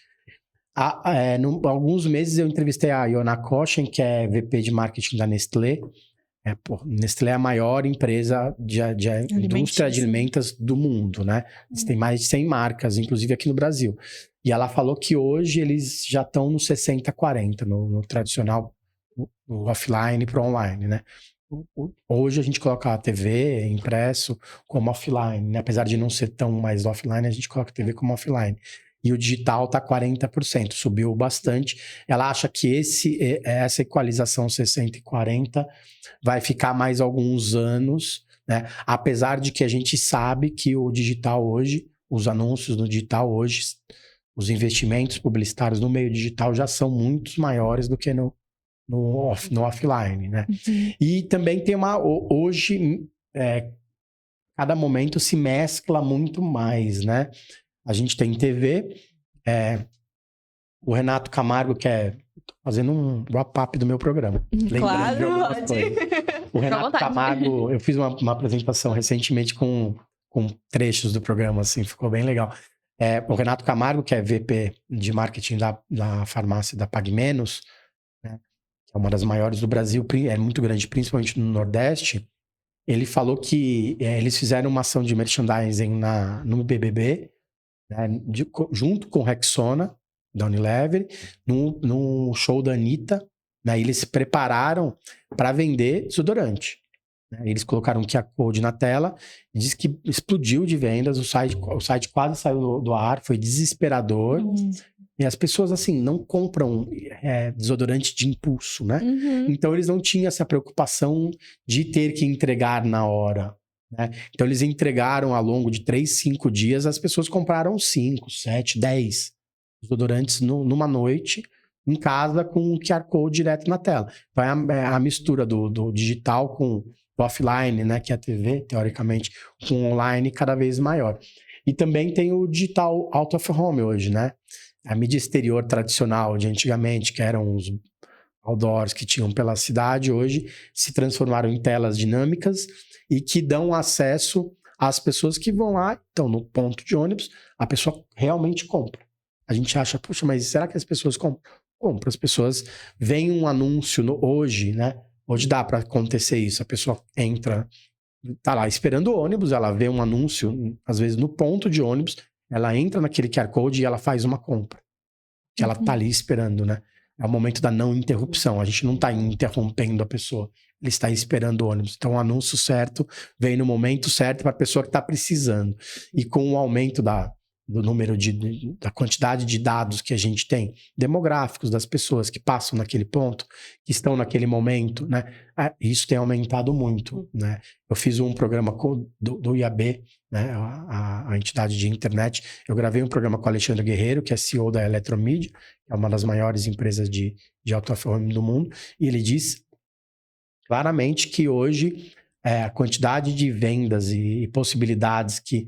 Há alguns meses eu entrevistei a Iona Kochen, que é VP de marketing da Nestlé. Nestlé é a maior empresa de indústria de alimentos do mundo, né? Eles têm mais de 100 marcas, inclusive aqui no Brasil. E ela falou que hoje eles já estão no 60-40, no tradicional, no offline para online, né? Hoje a gente coloca a TV impresso como offline, né? Apesar de não ser tão mais offline, a gente coloca a TV como offline. E o digital está 40%, subiu bastante. Ela acha que essa equalização 60 e 40 vai ficar mais alguns anos, né? Apesar de que a gente sabe que o digital hoje, os anúncios no digital hoje, os investimentos publicitários no meio digital já são muito maiores do que no offline, né? E também tem hoje, cada momento se mescla muito mais, né? A gente tem TV, o Renato Camargo, que tô fazendo um wrap-up do meu programa. Claro, de algumas coisas. O Renato Camargo, eu fiz uma apresentação recentemente com trechos do programa, assim, ficou bem legal. O Renato Camargo, que é VP de marketing da farmácia da Pague Menos, né, que é uma das maiores do Brasil, é muito grande, principalmente no Nordeste, ele falou que eles fizeram uma ação de merchandising no BBB, né, junto com Rexona, da Unilever, no show da Anitta, né, eles se prepararam para vender desodorante. Né, eles colocaram um QR Code na tela, e diz que explodiu de vendas, o site quase saiu do ar, foi desesperador. E as pessoas, assim, não compram desodorante de impulso, né? Então, eles não tinham essa preocupação de ter que entregar na hora. Né? Então, eles entregaram ao longo de 3, 5 dias, as pessoas compraram 5, 7, 10 desodorantes numa noite, em casa, com o QR Code direto na tela. Então, a mistura do digital com o offline, né, que é a TV, teoricamente, com o online cada vez maior. E também tem o digital out of home hoje, né? A mídia exterior tradicional de antigamente, que eram os outdoors que tinham pela cidade, hoje se transformaram em telas dinâmicas e que dão acesso às pessoas que vão lá, então no ponto de ônibus, a pessoa realmente compra. A gente acha, puxa, mas será que as pessoas compram? Compram, as pessoas veem um anúncio hoje, né? Hoje dá para acontecer isso, a pessoa entra, tá lá esperando o ônibus, ela vê um anúncio, às vezes no ponto de ônibus, ela entra naquele QR Code e ela faz uma compra. Que ela tá ali esperando, né? É o momento da não interrupção. A gente não tá interrompendo a pessoa. Ele está esperando o ônibus. Então, o anúncio certo vem no momento certo para a pessoa que está precisando. E com o aumento do número da quantidade de dados que a gente tem, demográficos das pessoas que passam naquele ponto, que estão naquele momento, né? Isso tem aumentado muito, né? Eu fiz um programa do IAB, né? A entidade de internet. Eu gravei um programa com o Alexandre Guerreiro, que é CEO da Eletromídia, que é uma das maiores empresas de alto home do mundo, e ele diz claramente que hoje a quantidade de vendas e possibilidades que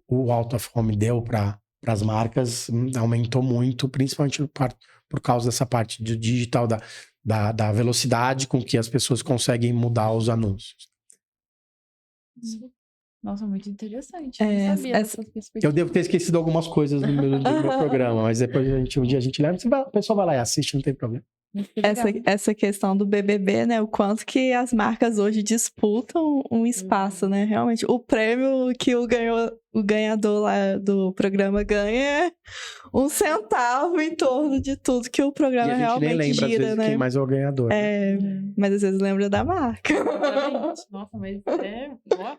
o out of home deu para as marcas aumentou muito, principalmente por causa dessa parte do digital, da velocidade com que as pessoas conseguem mudar os anúncios. Nossa, muito interessante. Eu não sabia dessas perspectivas. Eu devo ter esquecido algumas coisas do meu programa, mas depois um dia a gente lembra, o pessoal vai lá e assiste, não tem problema. Que legal. essa questão do BBB, né? O quanto que as marcas hoje disputam um espaço, né? Realmente, o prêmio que o ganhador lá do programa ganha é 1 centavo em torno de tudo que o E programa a gente nem realmente lembra, às gira, vezes, né? quem mais é o ganhador. né? Mas às vezes lembra da marca. Exatamente. Nossa, mas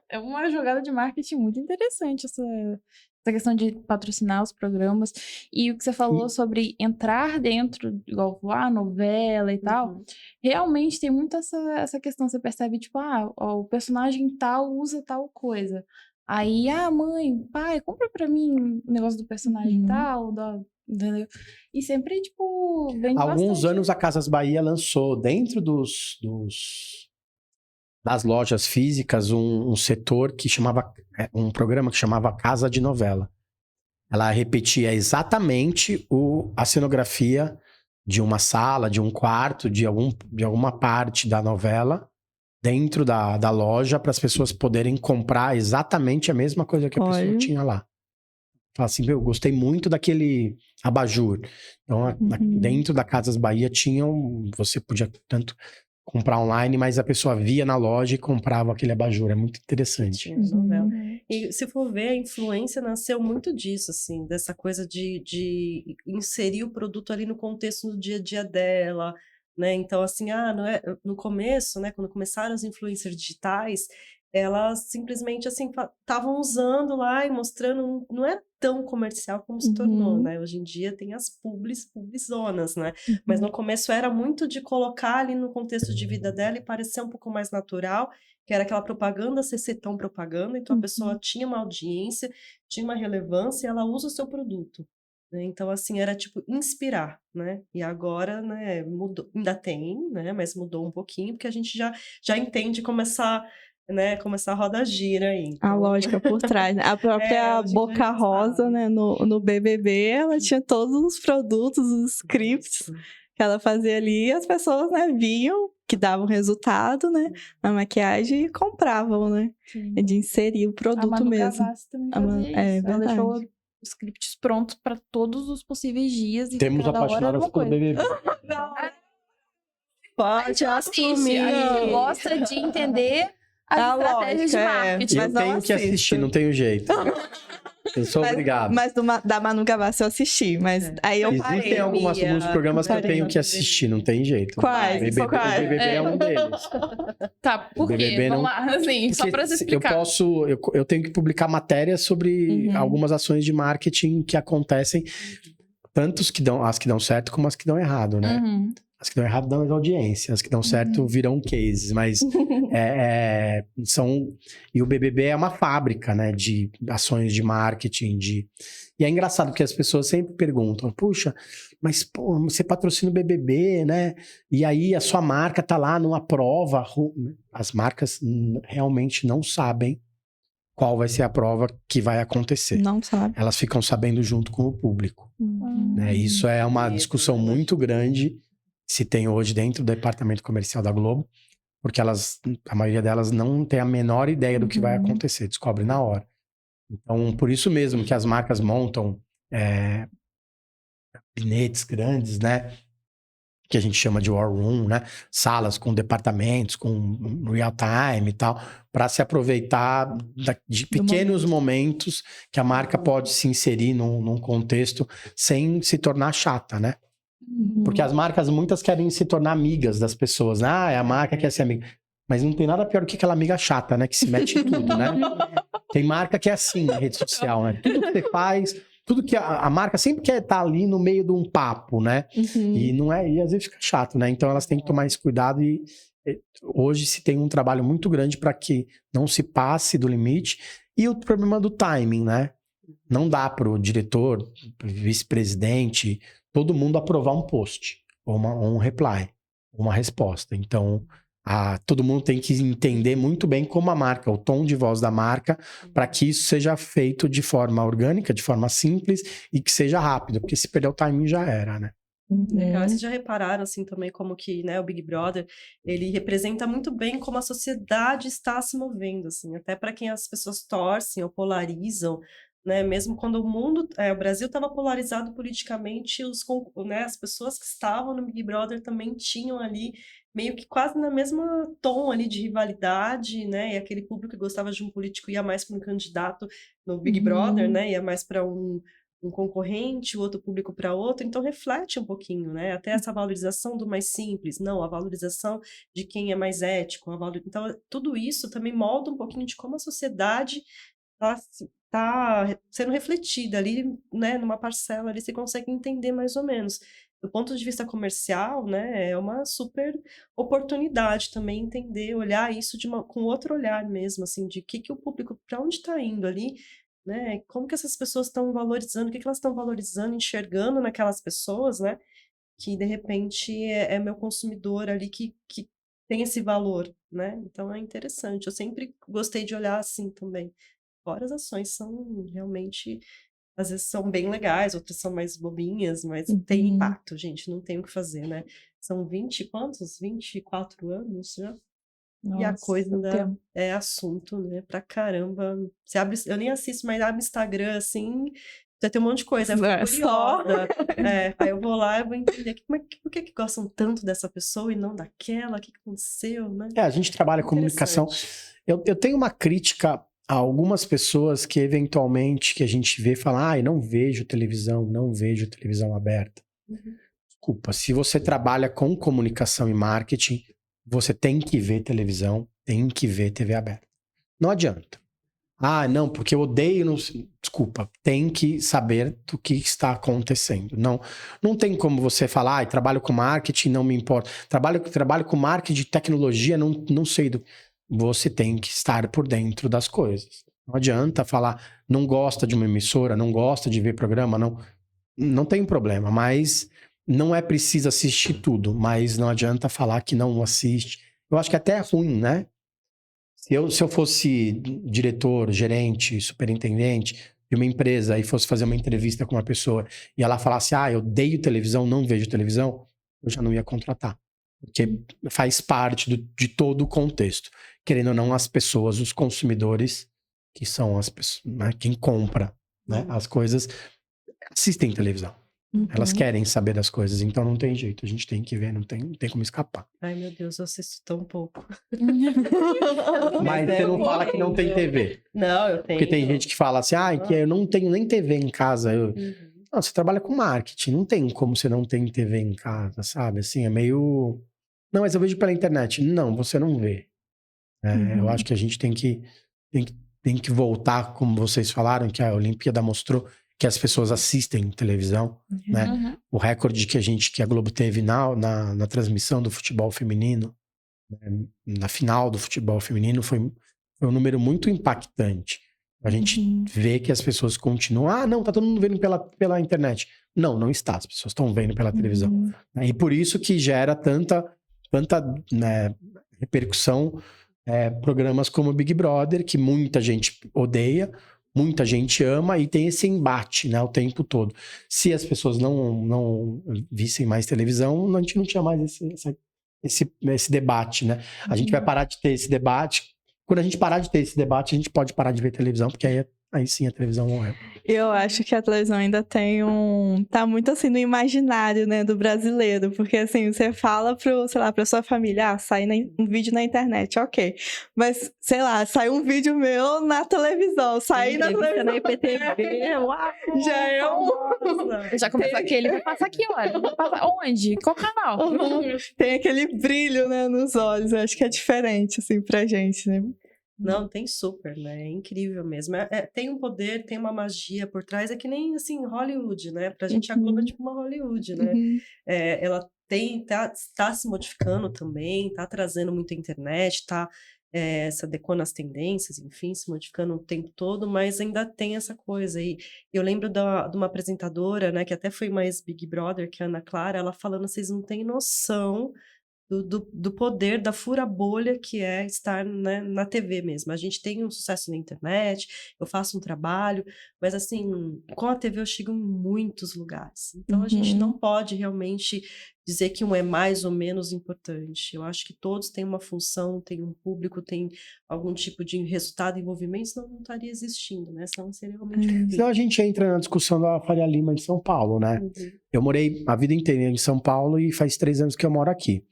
é uma jogada de marketing muito interessante essa questão de patrocinar os programas. E o que você falou sobre entrar dentro, igual a novela e tal, realmente tem muito essa questão. Você percebe, tipo, o personagem tal usa tal coisa. Aí, mãe, pai, compra pra mim o negócio do personagem tal, entendeu? E sempre, tipo, vem Há alguns bastante. anos a Casas Bahia lançou dentro das lojas físicas um setor que chamava, um programa que chamava Casa de Novela. Ela repetia exatamente a cenografia de uma sala, de um quarto, de alguma parte da novela dentro da loja para as pessoas poderem comprar exatamente a mesma coisa que a pessoa Olha. tinha lá. Fala assim, eu gostei muito daquele abajur. Então, dentro da Casas Bahia você podia tanto comprar online, mas a pessoa via na loja e comprava aquele abajur. É muito interessante. E se for ver, a influência nasceu muito disso, assim, dessa coisa de inserir o produto ali no contexto do dia a dia dela, né? Então, assim, no começo, né, quando começaram as influencers digitais, elas simplesmente, assim, estavam usando lá e mostrando, não é tão comercial como se tornou, né? Hoje em dia tem as publizonas, né? Mas no começo era muito de colocar ali no contexto de vida dela e parecer um pouco mais natural, que era aquela propaganda ser tão propaganda, então a pessoa tinha uma audiência, tinha uma relevância e ela usa o seu produto. Né? Então, assim, era tipo inspirar, né? E agora, né, mudou, ainda tem, né? Mas mudou um pouquinho, porque a gente já entende como essa roda gira aí. A Então, lógica por trás, né? A própria hoje em dia Boca a gente Rosa, sabe. né, no BBB, ela tinha todos os produtos, os scripts que ela fazia ali, e as pessoas, né, viam que davam resultado, né, na maquiagem e compravam, né, Sim. de inserir o A produto Manu mesmo. Gavassi também fazia isso. Ela verdade. deixou os scripts prontos para todos os possíveis dias e Temos cada hora era apaixonados uma pelo coisa. BBB. Pode assumir. A gente gosta de entender as A estratégias de lógica, marketing. Mas Eu não tenho que assisto. assistir, não tenho jeito. Eu sou obrigado. Mas da Manu Gavassi eu assisti, mas aí eu parei. Existem alguns programas que eu tenho que assistir, não tem jeito. Quais? O BBB é um deles. Tá, por quê? BBB Vamos lá, assim, só Porque pra você explicar. eu tenho que publicar matérias sobre algumas ações de marketing que acontecem, tanto as que dão certo como as que dão errado, né? As que dão errado dão mais audiência, as que dão certo virão cases, mas e o BBB é uma fábrica, né, de ações de marketing, e é engraçado porque as pessoas sempre perguntam, puxa, mas pô, você patrocina o BBB, né, e aí a sua marca tá lá numa prova, as marcas realmente não sabem qual vai ser a prova que vai acontecer. Não sabe. Elas ficam sabendo junto com o público, né, isso é uma discussão muito grande se tem hoje dentro do departamento comercial da Globo, porque a maioria delas não tem a menor ideia do que vai acontecer, descobre na hora. Então, por isso mesmo que as marcas montam gabinetes grandes, né? Que a gente chama de war room, né? Salas com departamentos, com real time e tal, para se aproveitar de pequenos momentos que a marca pode se inserir num contexto sem se tornar chata, né? Porque as marcas, muitas querem se tornar amigas das pessoas, né? A marca quer ser amiga. Mas não tem nada pior do que aquela amiga chata, né? Que se mete em tudo, né? Tem marca que é assim na rede social, né? Tudo que você faz, tudo que a marca sempre quer estar ali no meio de um papo, né? E não é, e às vezes fica chato, né? Então elas têm que tomar esse cuidado e hoje se tem um trabalho muito grande para que não se passe do limite. E o problema do timing, né? Não dá para o diretor, vice-presidente, todo mundo aprovar um post, ou um reply, uma resposta. Então, todo mundo tem que entender muito bem como a marca, o tom de voz da marca, para que isso seja feito de forma orgânica, de forma simples e que seja rápido, porque se perder o timing já era, né? Legal. Vocês já repararam, assim, também como que, né, o Big Brother, ele representa muito bem como a sociedade está se movendo, assim, até para quem as pessoas torcem ou polarizam, né? Mesmo quando o Brasil estava polarizado politicamente, né, as pessoas que estavam no Big Brother também tinham ali meio que quase na mesma tom ali de rivalidade, né? E aquele público que gostava de um político ia mais para um candidato no Big Brother, né? Ia mais para um concorrente, o outro público para outro, então reflete um pouquinho, né? Até essa valorização do mais simples, não, a valorização de quem é mais ético, então tudo isso também molda um pouquinho de como a sociedade está sendo refletida ali, né? Numa parcela ali, você consegue entender mais ou menos. Do ponto de vista comercial, né, é uma super oportunidade também entender, olhar isso com outro olhar mesmo, assim, de que o público, para onde está indo ali, né? Como que essas pessoas estão valorizando, o que elas estão valorizando, enxergando naquelas pessoas, né? Que de repente é meu consumidor ali que tem esse valor, né? Então é interessante. Eu sempre gostei de olhar assim também. Fora as ações são realmente, às vezes são bem legais, outras são mais bobinhas, mas tem impacto, gente, não tem o que fazer, né? São 20 quantos? 24 anos já? E a Nossa, coisa ainda tempo. é assunto, né? Pra caramba. Você abre, eu nem assisto, mas abre Instagram assim, já tem um monte de coisa. Eu fico Só. curiosa. Aí eu vou lá e vou entender por que gostam tanto dessa pessoa e não daquela, o que aconteceu, né? A gente trabalha comunicação. Eu tenho uma crítica a algumas pessoas que eventualmente que a gente vê falar, não vejo televisão aberta. Desculpa, se você trabalha com comunicação e marketing, você tem que ver televisão, tem que ver TV aberta. Não adianta. Não, porque eu odeio. Desculpa, tem que saber do que está acontecendo. Não tem como você falar, trabalho com marketing, não me importa. Trabalho com marketing, tecnologia, não sei do. Você tem que estar por dentro das coisas. Não adianta falar, não gosta de uma emissora, não gosta de ver programa, não tem problema, mas não é preciso assistir tudo, mas não adianta falar que não assiste. Eu acho que até é ruim, né? Se eu fosse diretor, gerente, superintendente de uma empresa e fosse fazer uma entrevista com uma pessoa e ela falasse, eu odeio televisão, não vejo televisão, eu já não ia contratar. Porque faz parte de todo o contexto. Querendo ou não, as pessoas, os consumidores, que são as pessoas, né, quem compra, né, as coisas, assistem televisão. Elas querem saber das coisas, então não tem jeito. A gente tem que ver, não tem como escapar. Ai, meu Deus, eu assisto tão pouco. Mas você não fala que não tem TV. Não, eu tenho. Porque tem gente que fala assim, que eu não tenho nem TV em casa. Não, você trabalha com marketing, não tem como você não ter TV em casa, sabe? Assim, é meio... Não, mas eu vejo pela internet. Não, você não vê. Eu acho que a gente tem que voltar, como vocês falaram, que a Olimpíada mostrou que as pessoas assistem televisão, né? O recorde que a Globo teve na transmissão do futebol feminino, né? Na final do futebol feminino, foi um número muito impactante. A gente vê que as pessoas continuam, não, tá todo mundo vendo pela internet. Não está, as pessoas estão vendo pela televisão. E por isso que gera tanta né, repercussão, programas como Big Brother, que muita gente odeia, muita gente ama e tem esse embate, né, o tempo todo. Se as pessoas não vissem mais televisão, a gente não tinha mais esse debate, né? A gente vai parar de ter esse debate. Quando a gente parar de ter esse debate, a gente pode parar de ver televisão, porque aí sim a televisão morreu. Eu acho que a televisão ainda tem tá muito assim no imaginário, né, do brasileiro, porque assim, você fala pra sua família, sai um vídeo na internet, ok. Mas, sei lá, sai um vídeo meu na televisão, sair na televisão. Na IPTV, uau! Já é Já começa aquele, vai passar aqui, olha. Vai passar onde? Qual canal? Tem aquele brilho, né, nos olhos. Eu acho que é diferente, assim, pra gente, né? Não, tem super, né? É incrível mesmo. Tem um poder, tem uma magia por trás. É que nem, assim, Hollywood, né? Pra gente, a Globo é tipo uma Hollywood, né? Ela tá se modificando também, tá trazendo muita internet, se adequando às tendências, enfim, se modificando o tempo todo, mas ainda tem essa coisa. E eu lembro de uma apresentadora, né? Que até foi mais Big Brother, que é a Ana Clara, ela falando, vocês não têm noção do poder, da fura-bolha que é estar, né, na TV mesmo. A gente tem um sucesso na internet, eu faço um trabalho, mas assim, com a TV eu chego em muitos lugares. Então a gente não pode realmente dizer que um é mais ou menos importante. Eu acho que todos têm uma função, têm um público, têm algum tipo de resultado, envolvimento, senão não estaria existindo, né? Senão seria realmente um Senão a gente entra na discussão da Faria Lima de São Paulo, né? Eu morei a vida inteira em São Paulo e faz 3 anos que eu moro aqui,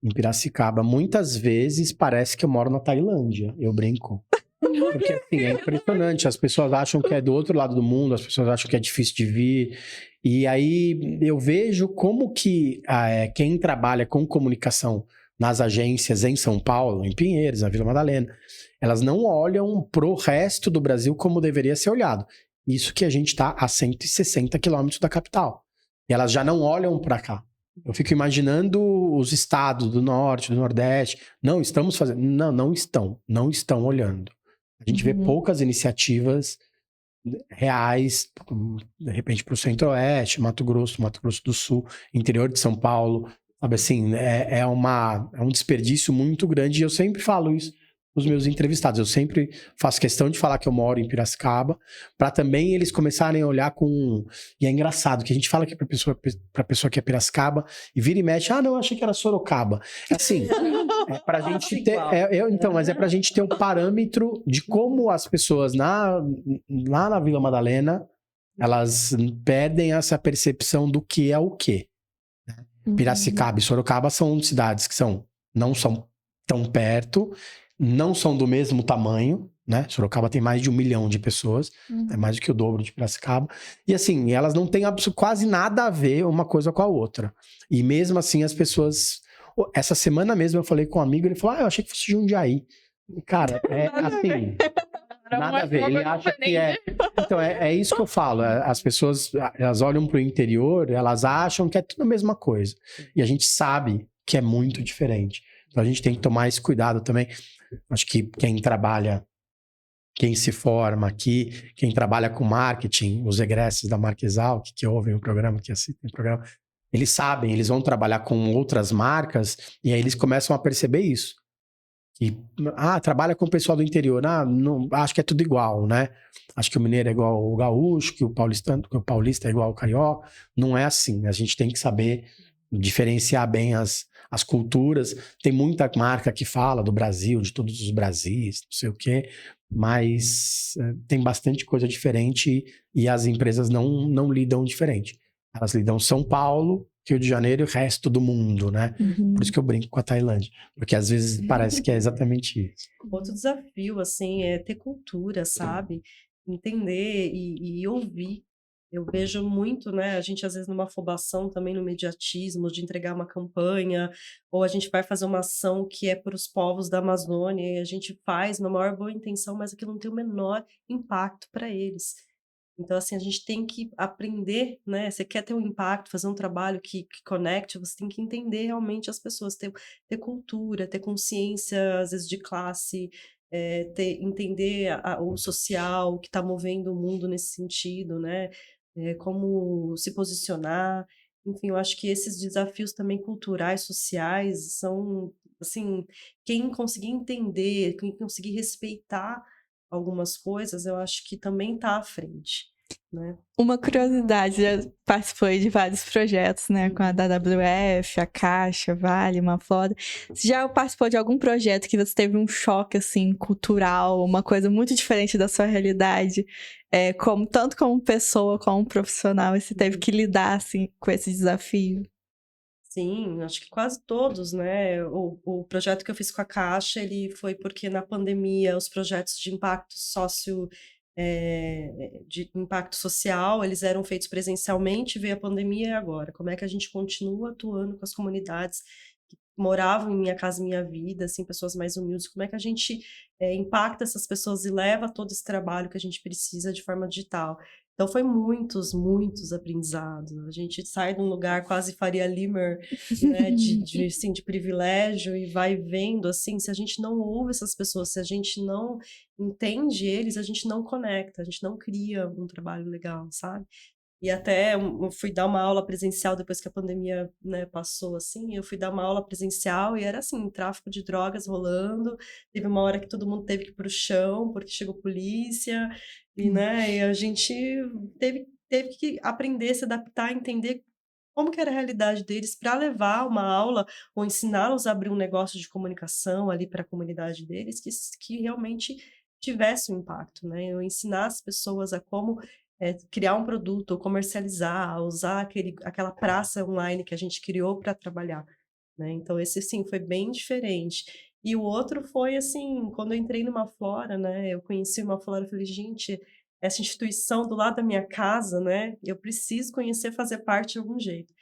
em Piracicaba. Muitas vezes parece que eu moro na Tailândia, eu brinco. Porque assim, é impressionante, as pessoas acham que é do outro lado do mundo, as pessoas acham que é difícil de vir. E aí eu vejo como que quem trabalha com comunicação nas agências em São Paulo, em Pinheiros, na Vila Madalena, elas não olham pro resto do Brasil como deveria ser olhado. Isso que a gente está a 160 quilômetros da capital. E elas já não olham para cá. Eu fico imaginando os estados do norte, do nordeste. Não estamos fazendo. Não estão olhando. A gente vê poucas iniciativas reais, de repente, para o Centro-Oeste, Mato Grosso do Sul, interior de São Paulo. Sabe assim, é um desperdício muito grande. E eu sempre falo isso os meus entrevistados. Eu sempre faço questão de falar que eu moro em Piracicaba, para também eles começarem a olhar com... E é engraçado que a gente fala que pra pessoa que é Piracicaba, e vira e mexe, não, eu achei que era Sorocaba. Assim, é pra gente ter... mas é pra gente ter um parâmetro de como as pessoas lá na Vila Madalena, elas perdem essa percepção do que é o quê. Piracicaba e Sorocaba são cidades que não são tão perto, não são do mesmo tamanho, né? Sorocaba tem mais de 1 milhão de pessoas, é mais do que o dobro de Piracicaba. E assim, elas não têm quase nada a ver uma coisa com a outra. E mesmo assim, as pessoas... Essa semana mesmo eu falei com um amigo, ele falou, eu achei que fosse Jundiaí. Cara, é assim... Nada a ver, ele acha que é... Então, é isso que eu falo, as pessoas, elas olham pro interior, elas acham que é tudo a mesma coisa. E a gente sabe que é muito diferente. Então, a gente tem que tomar esse cuidado também. Acho que quem se forma aqui, quem trabalha com marketing, os egressos da Marquesal, que ouvem o programa, que assistem o programa, eles sabem, eles vão trabalhar com outras marcas e aí eles começam a perceber isso. E, trabalha com o pessoal do interior, não, acho que é tudo igual, né? Acho que o mineiro é igual ao gaúcho, que o paulista é igual ao carioca. Não é assim, a gente tem que saber diferenciar bem as culturas. Tem muita marca que fala do Brasil, de todos os Brasis, não sei o quê, mas tem bastante coisa diferente e as empresas não lidam diferente. Elas lidam São Paulo, Rio de Janeiro e o resto do mundo, né? Por isso que eu brinco com a Tailândia, porque às vezes parece que é exatamente isso. Outro desafio, assim, é ter cultura, sabe? Entender e ouvir. Eu vejo muito, né, a gente às vezes numa afobação também no imediatismo de entregar uma campanha, ou a gente vai fazer uma ação que é para os povos da Amazônia, e a gente faz na maior boa intenção, mas aquilo não tem o menor impacto para eles. Então, assim, a gente tem que aprender, né, você quer ter um impacto, fazer um trabalho que conecte, você tem que entender realmente as pessoas, ter cultura, ter consciência, às vezes, de classe, entender o social, o que está movendo o mundo nesse sentido, né? Como se posicionar. Enfim, eu acho que esses desafios também culturais, sociais, são, assim, quem conseguir entender, quem conseguir respeitar algumas coisas, eu acho que também está à frente, né? Uma curiosidade, já participou de vários projetos, né? Com a WWF, a Caixa, Vale, Mafloda. Você já participou de algum projeto que você teve um choque, assim, cultural, uma coisa muito diferente da sua realidade? Tanto como pessoa, como profissional, e você teve que lidar, assim, com esse desafio? Sim, acho que quase todos, né? O projeto que eu fiz com a Caixa, ele foi porque na pandemia os projetos de impacto de impacto social, eles eram feitos presencialmente, veio a pandemia e agora? Como é que a gente continua atuando com as comunidades que moravam em Minha Casa Minha Vida, assim, pessoas mais humildes? Como é que a gente impacta essas pessoas e leva todo esse trabalho que a gente precisa de forma digital? Então, foi muitos aprendizados. A gente sai de um lugar quase Faria Limer, né, de privilégio e vai vendo, assim, se a gente não ouve essas pessoas, se a gente não entende eles, a gente não conecta, a gente não cria um trabalho legal, sabe? E até eu fui dar uma aula presencial depois que a pandemia, né, passou, assim, eu fui dar uma aula presencial e era assim, tráfico de drogas rolando, teve uma hora que todo mundo teve que ir pro chão, porque chegou polícia, e, né, e a gente teve que aprender, se adaptar, entender como que era a realidade deles para levar uma aula ou ensiná-los a abrir um negócio de comunicação ali para a comunidade deles que realmente tivesse um impacto, né? Eu ensinar as pessoas a como criar um produto, ou comercializar, usar aquela praça online que a gente criou para trabalhar, né? Então esse sim foi bem diferente. E o outro foi assim, quando eu entrei numa Flora, né? Eu conheci uma Flora e falei, gente, essa instituição do lado da minha casa, né? Eu preciso conhecer, fazer parte de algum jeito.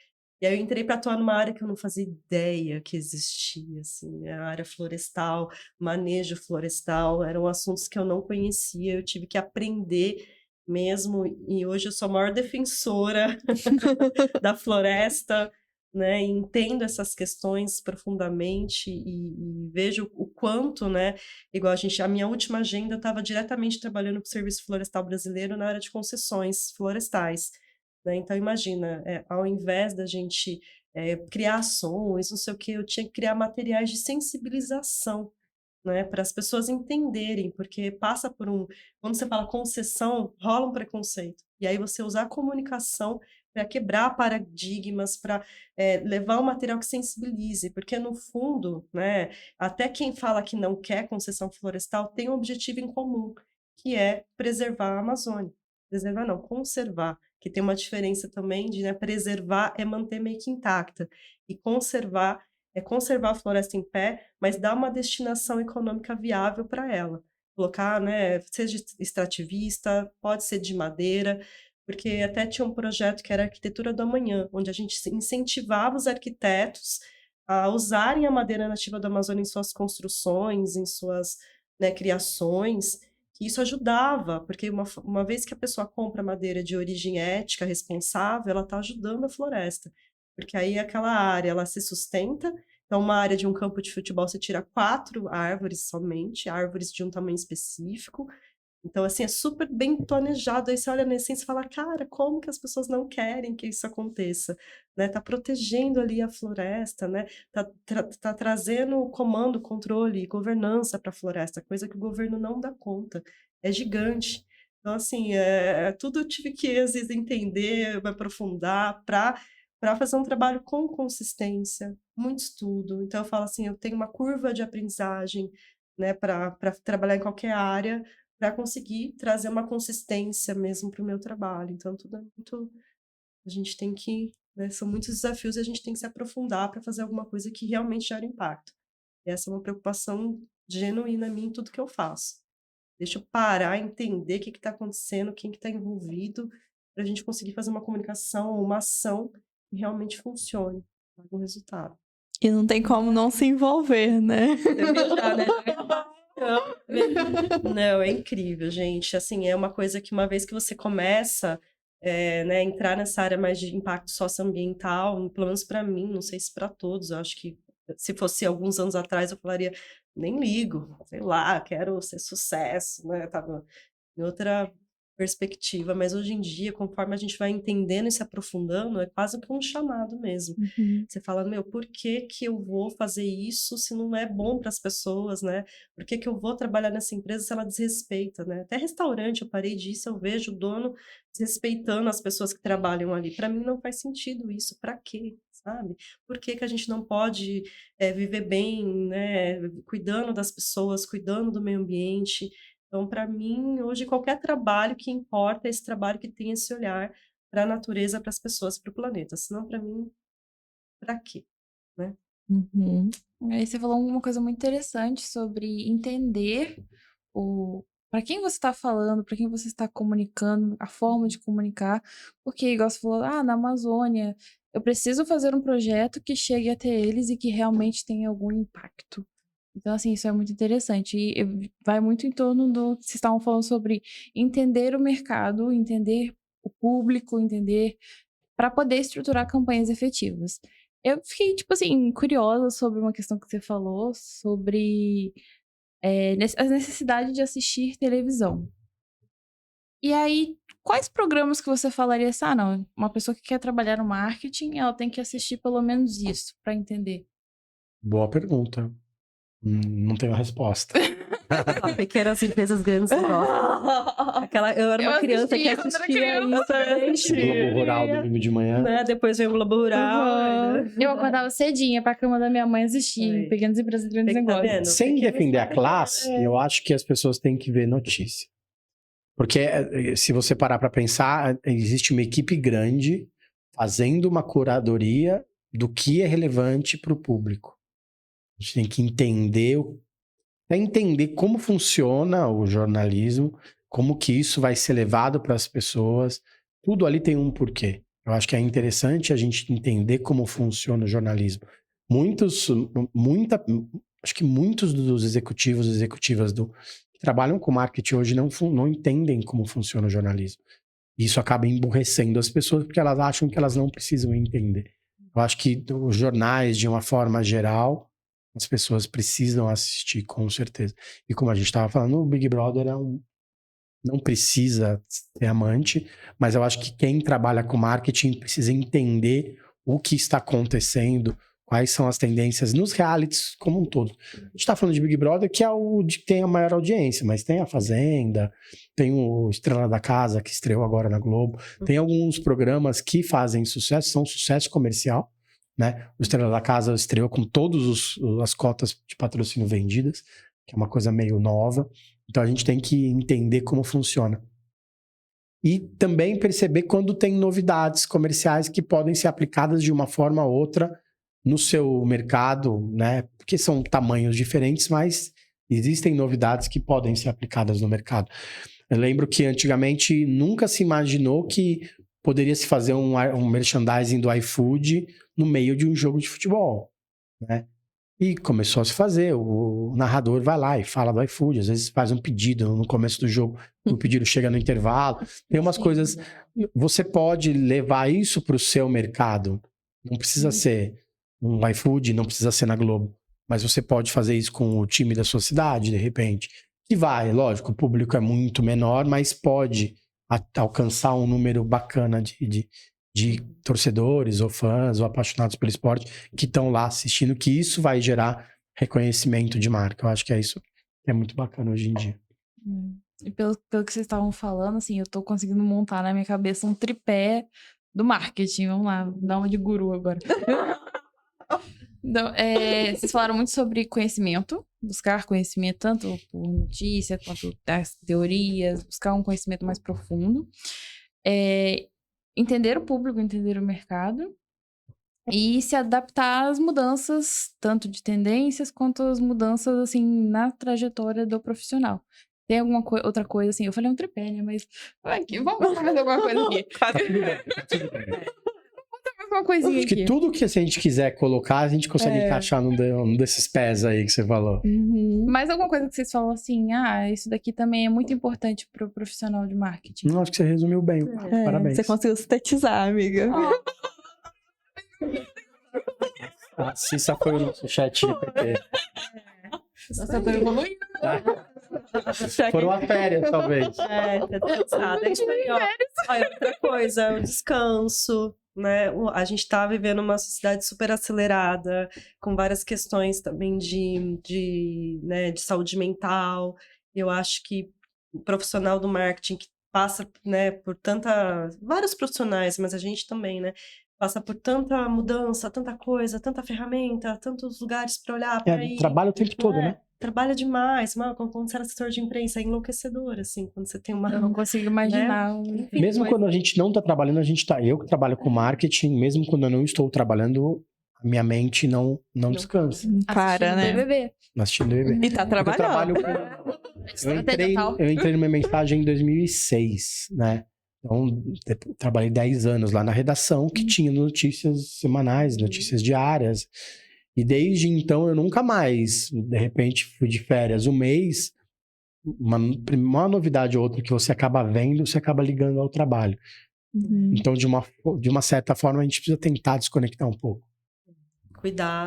E aí eu entrei para atuar numa área que eu não fazia ideia que existia, assim, a área florestal, manejo florestal, eram assuntos que eu não conhecia, eu tive que aprender mesmo, e hoje eu sou a maior defensora da floresta, né? E entendo essas questões profundamente e vejo o quanto, né? Igual a minha última agenda estava diretamente trabalhando para o Serviço Florestal Brasileiro na área de concessões florestais, né? Então imagina, ao invés da gente criar ações, não sei o que, eu tinha que criar materiais de sensibilização, né, para as pessoas entenderem, porque passa por quando você fala concessão, rola um preconceito. E aí você usar a comunicação para quebrar paradigmas, para levar um material que sensibilize, porque no fundo, né, até quem fala que não quer concessão florestal tem um objetivo em comum, que é preservar a Amazônia. Preservar não, conservar, que tem uma diferença também de, né, preservar é manter meio que intacta, e conservar é conservar a floresta em pé, mas dar uma destinação econômica viável para ela. Colocar, né, seja extrativista, pode ser de madeira, porque até tinha um projeto que era a Arquitetura do Amanhã, onde a gente incentivava os arquitetos a usarem a madeira nativa da Amazônia em suas construções, em suas, né, criações, que isso ajudava, porque uma vez que a pessoa compra madeira de origem ética, responsável, ela está ajudando a floresta, porque aí aquela área ela se sustenta. Então, uma área de um campo de futebol, você tira 4 árvores somente, árvores de um tamanho específico. Então, assim, é super bem planejado. Aí você olha na essência e fala, cara, como que as pessoas não querem que isso aconteça? Né? Tá protegendo ali a floresta, né? Tá trazendo comando, controle, governança para a floresta, coisa que o governo não dá conta. É gigante. Então, assim, tudo eu tive que, às vezes, entender, me aprofundar para fazer um trabalho com consistência, muito estudo. Então, eu falo assim, eu tenho uma curva de aprendizagem, né, para trabalhar em qualquer área, para conseguir trazer uma consistência mesmo para o meu trabalho. Então, tudo é muito... A gente tem que... Né, são muitos desafios e a gente tem que se aprofundar para fazer alguma coisa que realmente gere impacto. E essa é uma preocupação genuína minha em tudo que eu faço. Deixa eu parar, entender o que está acontecendo, quem que está envolvido, para a gente conseguir fazer uma comunicação, uma ação que realmente funcione, com resultado. E não tem como não se envolver, né? Já, né? Não, é incrível, gente. Assim, é uma coisa que uma vez que você começa né, entrar nessa área mais de impacto socioambiental, pelo menos para mim, não sei se para todos, eu acho que se fosse alguns anos atrás eu falaria, nem ligo, sei lá, quero ser sucesso, né? Tava em outra perspectiva, mas hoje em dia, conforme a gente vai entendendo e se aprofundando, é quase que um chamado mesmo. Uhum. Você fala, meu, por que que eu vou fazer isso se não é bom para as pessoas, né? Por que que eu vou trabalhar nessa empresa se ela desrespeita, né? Até restaurante, eu parei disso, eu vejo o dono desrespeitando as pessoas que trabalham ali. Para mim não faz sentido isso, para quê? Sabe? Por que que a gente não pode viver bem, né? Cuidando das pessoas, cuidando do meio ambiente? Então, para mim, hoje, qualquer trabalho que importa é esse trabalho que tem esse olhar para a natureza, para as pessoas, para o planeta. Senão, para mim, para quê? Né? Uhum. Aí você falou uma coisa muito interessante sobre entender para quem você está falando, para quem você está comunicando, a forma de comunicar, porque, igual você falou, na Amazônia, eu preciso fazer um projeto que chegue até eles e que realmente tenha algum impacto. Então, assim, isso é muito interessante. E vai muito em torno do que vocês estavam falando sobre entender o mercado, entender o público, entender para poder estruturar campanhas efetivas. Eu fiquei, tipo assim, curiosa sobre uma questão que você falou, sobre a necessidade de assistir televisão. E aí, quais programas que você falaria assim, não, uma pessoa que quer trabalhar no marketing, ela tem que assistir pelo menos isso para entender? Boa pergunta. Não tenho a resposta. Pequenas empresas grandes negócios. Eu era uma criança que assistia isso. Globo Rural domingo de manhã. Né? Depois veio o Globo Rural. Né? Eu acordava cedinho pra cama da minha mãe assistir Pequenas Empresas Grandes Negócios. Sem defender a classe, eu acho que as pessoas têm que ver notícia. Porque se você parar para pensar, existe uma equipe grande fazendo uma curadoria do que é relevante para o público. A gente tem que entender como funciona o jornalismo, como que isso vai ser levado para as pessoas. Tudo ali tem um porquê. Eu acho que é interessante a gente entender como funciona o jornalismo. Acho que muitos dos executivos e executivas que trabalham com marketing hoje não entendem como funciona o jornalismo. Isso acaba emburrecendo as pessoas porque elas acham que elas não precisam entender. Eu acho que os jornais, de uma forma geral, as pessoas precisam assistir, com certeza. E como a gente estava falando, o Big Brother não precisa ser amante, mas eu acho que quem trabalha com marketing precisa entender o que está acontecendo, quais são as tendências nos realities como um todo. A gente está falando de Big Brother, que é o que tem a maior audiência, mas tem a Fazenda, tem o Estrela da Casa, que estreou agora na Globo, tem alguns programas que fazem sucesso, são sucesso comercial, né? O Estrela da Casa estreou com todas as cotas de patrocínio vendidas, que é uma coisa meio nova. Então a gente tem que entender como funciona. E também perceber quando tem novidades comerciais que podem ser aplicadas de uma forma ou outra no seu mercado, né? Porque são tamanhos diferentes, mas existem novidades que podem ser aplicadas no mercado. Eu lembro que antigamente nunca se imaginou que poderia se fazer um merchandising do iFood no meio de um jogo de futebol, né? E começou a se fazer, o narrador vai lá e fala do iFood, às vezes faz um pedido no começo do jogo, o pedido chega no intervalo, tem umas coisas, você pode levar isso para o seu mercado, não precisa ser um iFood, não precisa ser na Globo, mas você pode fazer isso com o time da sua cidade, de repente, e vai, lógico, o público é muito menor, mas pode alcançar um número bacana de torcedores ou fãs ou apaixonados pelo esporte que estão lá assistindo, que isso vai gerar reconhecimento de marca. Eu acho que é isso que é muito bacana hoje em dia. E pelo que vocês estavam falando, assim, eu tô conseguindo montar na minha cabeça um tripé do marketing. Vamos lá, dar uma de guru agora. Então, vocês falaram muito sobre conhecimento, buscar conhecimento tanto por notícia quanto das teorias, buscar um conhecimento mais profundo. Entender o público, entender o mercado e se adaptar às mudanças, tanto de tendências quanto às mudanças, assim, na trajetória do profissional. Tem alguma outra coisa, assim, eu falei um tripé, né, mas vamos fazer alguma coisa aqui. Uma coisinha acho que aqui. tudo que a gente quiser colocar, a gente consegue encaixar num desses pés aí que você falou. Mais alguma coisa que vocês falam assim, isso daqui também é muito importante para o profissional de marketing? Não, acho que você resumiu bem. Parabéns. Você conseguiu sintetizar, amiga. A Cissa foi o nosso chat GPT. Nossa, eu tô evoluindo. Foram as férias, talvez. Tá cansada. Olha, outra coisa, o descanso. Né? A gente está vivendo uma sociedade super acelerada, com várias questões também de saúde mental. Eu acho que o profissional do marketing que passa, né, por vários profissionais, mas a gente também, né, passa por tanta mudança, tanta coisa, tanta ferramenta, tantos lugares para olhar, para ir. Trabalha o tempo todo, né? Trabalha demais, quando você era assessor de imprensa, é enlouquecedor, assim, quando você tem uma... Eu não consigo imaginar. Né? Enfim, mesmo quando a gente não está trabalhando, eu que trabalho com marketing, mesmo quando eu não estou trabalhando, a minha mente não descansa. Para, né? BBB. Assistindo BBB. E tá trabalhando. Eu entrei numa mensagem em 2006, né? Então, trabalhei 10 anos lá na redação, que tinha notícias semanais, notícias diárias. E desde então, eu nunca mais, de repente, fui de férias um mês, uma novidade ou outra que você acaba vendo, você acaba ligando ao trabalho. Então, de uma certa forma, a gente precisa tentar desconectar um pouco.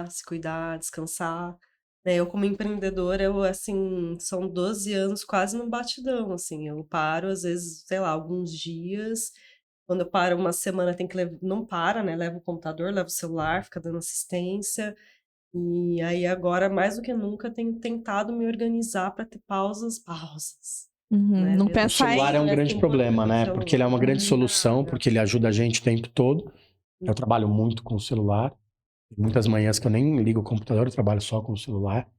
Se cuidar, descansar. Eu, como empreendedora, assim, são 12 anos quase no batidão, assim. Eu paro, às vezes, sei lá, alguns dias. Quando eu paro uma semana, tem que não para, né? Leva o computador, leva o celular, fica dando assistência. E aí agora, mais do que nunca, tenho tentado me organizar para ter pausas. Né? Não Mesmo O pensar celular é um assim, grande assim, problema, né? celular. Porque ele é uma grande solução, porque ele ajuda a gente o tempo todo. Eu trabalho muito com o celular. Tem muitas manhãs que eu nem ligo o computador, eu trabalho só com o celular.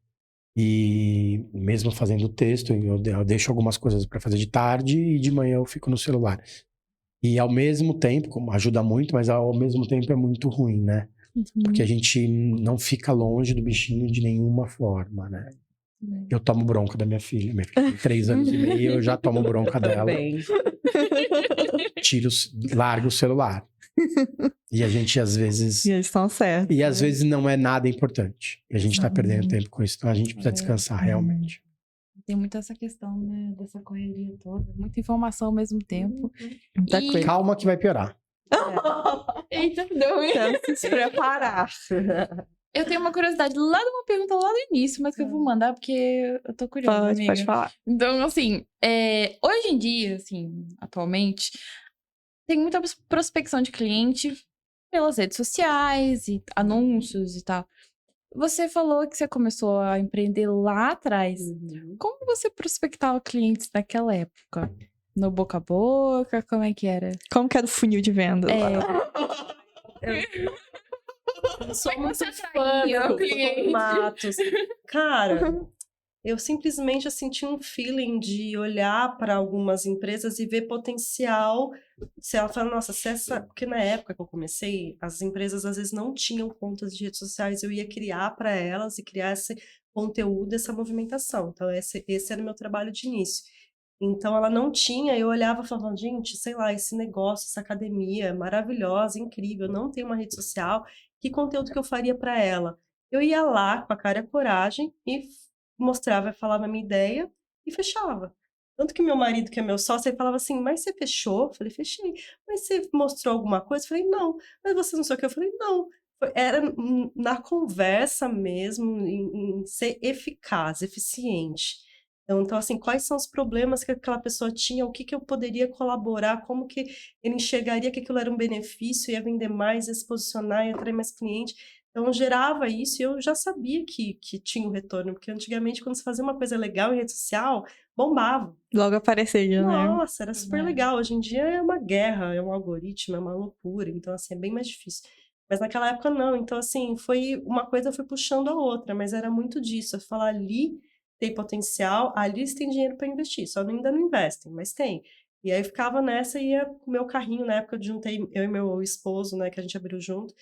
E mesmo fazendo texto, eu deixo algumas coisas para fazer de tarde e de manhã eu fico no celular. E ao mesmo tempo, como ajuda muito, mas ao mesmo tempo é muito ruim, né? Porque a gente não fica longe do bichinho de nenhuma forma, né? Eu tomo bronca da minha filha. Minha filha tem 3 anos e meio, eu já tomo bronca dela. Também. Largo o celular. E a gente, às vezes... E eles estão certos. E às vezes não é nada importante. E a gente tá perdendo tempo com isso. Então a gente precisa descansar realmente. Tem muito essa questão, né, dessa correria toda. Muita informação ao mesmo tempo. Muita E- coisa. Calma que vai piorar. Eita, deu ruim. Temos que se preparar. Eu tenho uma curiosidade lá de uma pergunta lá do início, mas que eu vou mandar porque eu tô curiosa, amiga. Pode falar. Então, assim, hoje em dia, assim, atualmente, tem muita prospecção de cliente pelas redes sociais e anúncios e tal. Você falou que você começou a empreender lá atrás. Como você prospectava clientes naquela época? No boca a boca? Como é que era? Como que era o funil de venda? Eu sou Como é que muito você fã atraía o dos cliente? formatos. Cara, eu simplesmente senti um feeling de olhar para algumas empresas e ver potencial. Se ela fala, nossa, se essa. Porque na época que eu comecei, as empresas às vezes não tinham contas de redes sociais, eu ia criar para elas e criar esse conteúdo, essa movimentação. Então, esse era o meu trabalho de início. Então, ela não tinha, eu olhava e falava, gente, sei lá, esse negócio, essa academia maravilhosa, incrível, não tem uma rede social, que conteúdo que eu faria para ela? Eu ia lá com a cara e a coragem e mostrava, falava a minha ideia e fechava. Tanto que meu marido, que é meu sócio, ele falava assim, mas você fechou? Eu falei, fechei. Mas você mostrou alguma coisa? Eu falei, não. Mas você não sei o que? Eu falei, não. Era na conversa mesmo, em ser eficaz, eficiente. Então, assim, quais são os problemas que aquela pessoa tinha, o que que eu poderia colaborar, como que ele enxergaria que aquilo era um benefício, ia vender mais, ia se posicionar, ia atrair mais cliente. Então, gerava isso e eu já sabia que tinha um retorno, porque antigamente, quando você fazia uma coisa legal em rede social, bombava. Logo aparecia, né? Nossa, era super legal. Hoje em dia é uma guerra, é um algoritmo, é uma loucura. Então, assim, é bem mais difícil. Mas naquela época, não. Então, assim, foi uma coisa foi puxando a outra, mas era muito disso. Eu falar ali tem potencial, ali eles têm dinheiro para investir, só ainda não investem, mas tem. E aí ficava nessa e ia com o meu carrinho, na época eu juntei, eu e meu esposo, né, que a gente abriu junto,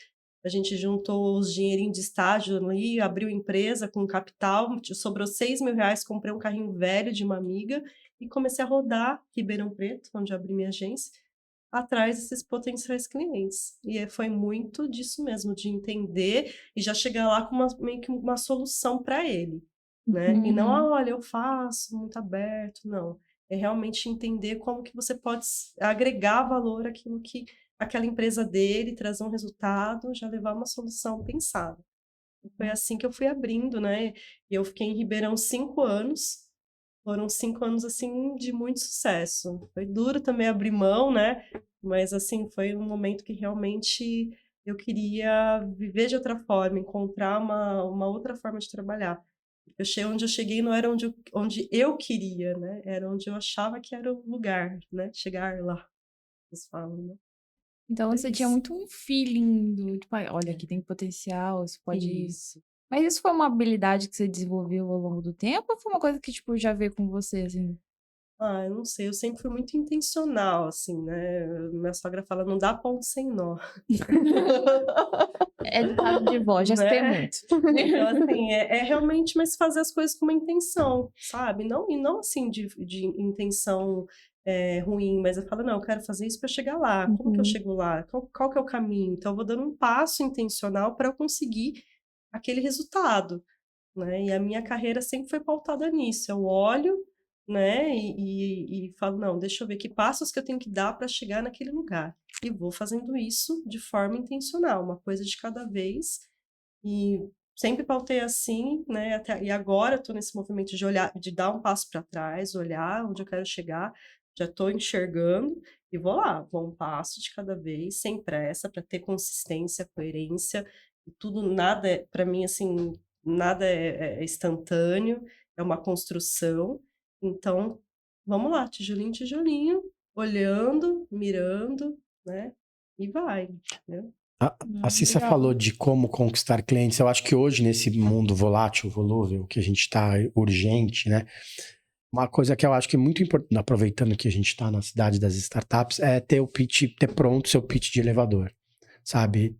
a gente juntou os dinheirinhos de estágio ali, abriu empresa com capital, sobrou 6 mil reais, comprei um carrinho velho de uma amiga e comecei a rodar Ribeirão Preto, onde eu abri minha agência, atrás desses potenciais clientes. E foi muito disso mesmo, de entender e já chegar lá com meio que uma solução para ele. Né? E não, olha, eu faço muito aberto, não. É realmente entender como que você pode agregar valor àquilo que aquela empresa dele, trazer um resultado, já levar uma solução pensada. E foi assim que eu fui abrindo, né? E eu fiquei em Ribeirão 5 anos. Foram 5 anos, assim, de muito sucesso. Foi duro também abrir mão, né? Mas, assim, foi um momento que realmente eu queria viver de outra forma, encontrar uma outra forma de trabalhar. Onde eu cheguei não era onde eu queria, né? Era onde eu achava que era o lugar, né? Chegar lá, eles falam, né? Então você tinha muito um feeling do, tipo, olha, aqui tem potencial, isso pode... Isso. Mas isso foi uma habilidade que você desenvolveu ao longo do tempo ou foi uma coisa que, tipo, já veio com você, assim? Ah, eu não sei, eu sempre fui muito intencional, assim, né? Minha sogra fala, não dá ponto sem nó. É ditado de vó, já escutei Né? muito. Então, assim, é realmente, mas fazer as coisas com uma intenção, sabe? E não assim, de intenção ruim, mas eu falo, não, eu quero fazer isso para chegar lá. Como que eu chego lá? Qual que é o caminho? Então, eu vou dando um passo intencional para eu conseguir aquele resultado, né? E a minha carreira sempre foi pautada nisso. Eu olho, né, e falo, não, deixa eu ver que passos que eu tenho que dar para chegar naquele lugar. E vou fazendo isso de forma intencional, uma coisa de cada vez. E sempre pautei assim, né? E agora eu tô nesse movimento de olhar, de dar um passo para trás, olhar onde eu quero chegar, já estou enxergando e vou lá, vou um passo de cada vez, sem pressa, para ter consistência, coerência Tudo, nada, para mim, assim, nada é instantâneo, é uma construção. Então, vamos lá, tijolinho, tijolinho, olhando, mirando, né? E vai, entendeu? A Cissa Legal. falou de como conquistar clientes. Eu acho que hoje, nesse mundo volátil, volúvel, que a gente está urgente, né? Uma coisa que eu acho que é muito importante, aproveitando que a gente está na cidade das startups, é ter o pitch, ter pronto o seu pitch de elevador, sabe?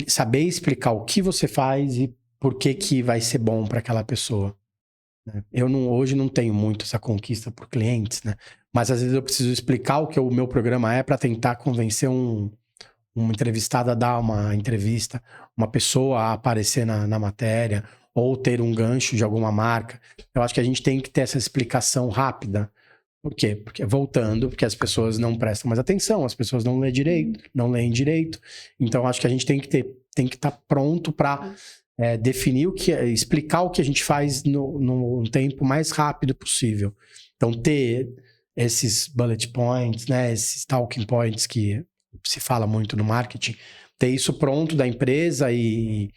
Saber explicar o que você faz e por que vai ser bom para aquela pessoa, né? Hoje não tenho muito essa conquista por clientes, né? Mas às vezes eu preciso explicar o que o meu programa é para tentar convencer uma entrevistada a dar uma entrevista, uma pessoa a aparecer na matéria, ou ter um gancho de alguma marca. Eu acho que a gente tem que ter essa explicação rápida. Por quê? Porque porque as pessoas não prestam mais atenção, as pessoas não leem direito, não leem direito. Então, acho que a gente tem que estar pronto para definir explicar o que a gente faz no tempo mais rápido possível. Então, ter esses bullet points, né, esses talking points que se fala muito no marketing, ter isso pronto da empresa e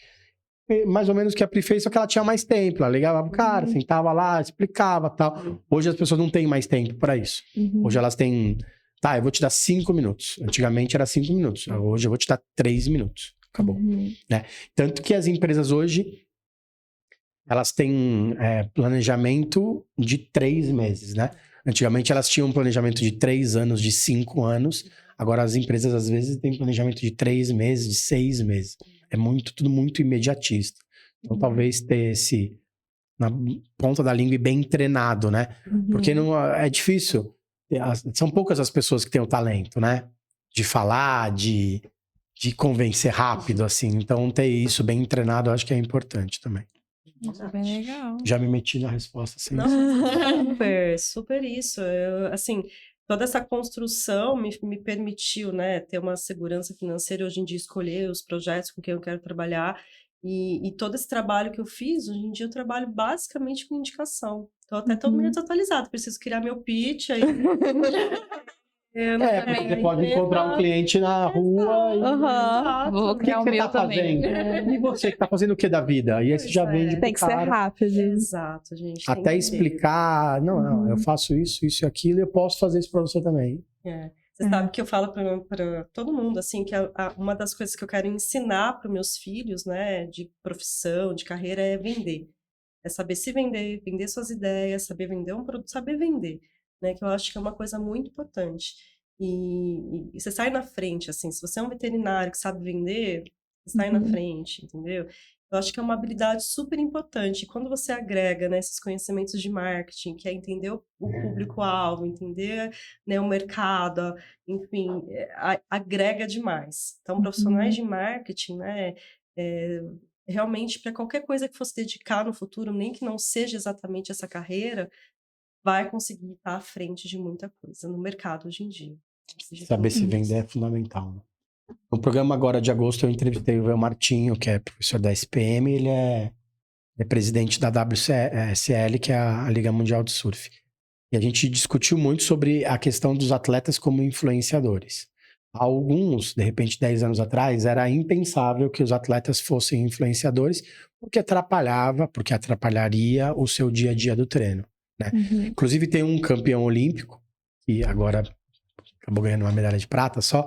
mais ou menos o que a Pri fez, só que ela tinha mais tempo. Ela ligava pro cara, sentava lá, explicava e tal. Hoje as pessoas não têm mais tempo para isso. Hoje elas têm... Tá, eu vou te dar 5 minutos. Antigamente era 5 minutos. Hoje eu vou te dar 3 minutos. Acabou. Né? Tanto que as empresas hoje, elas têm planejamento de 3 meses, né? Antigamente elas tinham um planejamento de 3 anos, de 5 anos. Agora as empresas às vezes têm planejamento de 3 meses, de 6 meses. É tudo muito imediatista. Então, talvez ter na ponta da língua bem treinado, né? Porque não é difícil. São poucas as pessoas que têm o talento, né? De falar, de convencer rápido, assim. Então, ter isso bem treinado, eu acho que é importante também. Isso é bem legal. Já me meti na resposta, assim. Super, super isso. Assim, toda essa construção me permitiu, né, ter uma segurança financeira hoje em dia, escolher os projetos com quem eu quero trabalhar. E todo esse trabalho que eu fiz, hoje em dia eu trabalho basicamente com indicação. Então, até tô meio desatualizado. Preciso criar meu pitch aí. Porque você pode encontrar um cliente na rua e... Vou criar o meu também. E você que tá fazendo o que da vida? E aí você já vende pro Tem que ser cara. rápido. Exato, gente. tem Até que explicar, não, eu faço isso, isso e aquilo, e eu posso fazer isso pra você também. Você sabe que eu falo para todo mundo, assim, que uma das coisas que eu quero ensinar para meus filhos, né, de profissão, de carreira, é vender. É saber se vender, vender suas ideias, saber vender um produto, saber vender, né, que eu acho que é uma coisa muito importante. E você sai na frente, assim, se você é um veterinário que sabe vender, você sai na frente, entendeu? Eu acho que é uma habilidade super importante. E quando você agrega, né, esses conhecimentos de marketing, que é entender o público-alvo, entender, né, o mercado, enfim, agrega demais. Então, profissionais de marketing, né, realmente, para qualquer coisa que fosse dedicar no futuro, nem que não seja exatamente essa carreira, vai conseguir estar à frente de muita coisa no mercado hoje em dia. Saber se vender é fundamental, né? No programa agora de agosto eu entrevistei o Martinho, que é professor da SPM, ele é presidente da WSL, que é a Liga Mundial de Surf. E a gente discutiu muito sobre a questão dos atletas como influenciadores. Há alguns, de repente 10 anos atrás, era impensável que os atletas fossem influenciadores, porque atrapalharia o seu dia a dia do treino, né? Inclusive tem um campeão olímpico, que agora acabou ganhando uma medalha de prata só,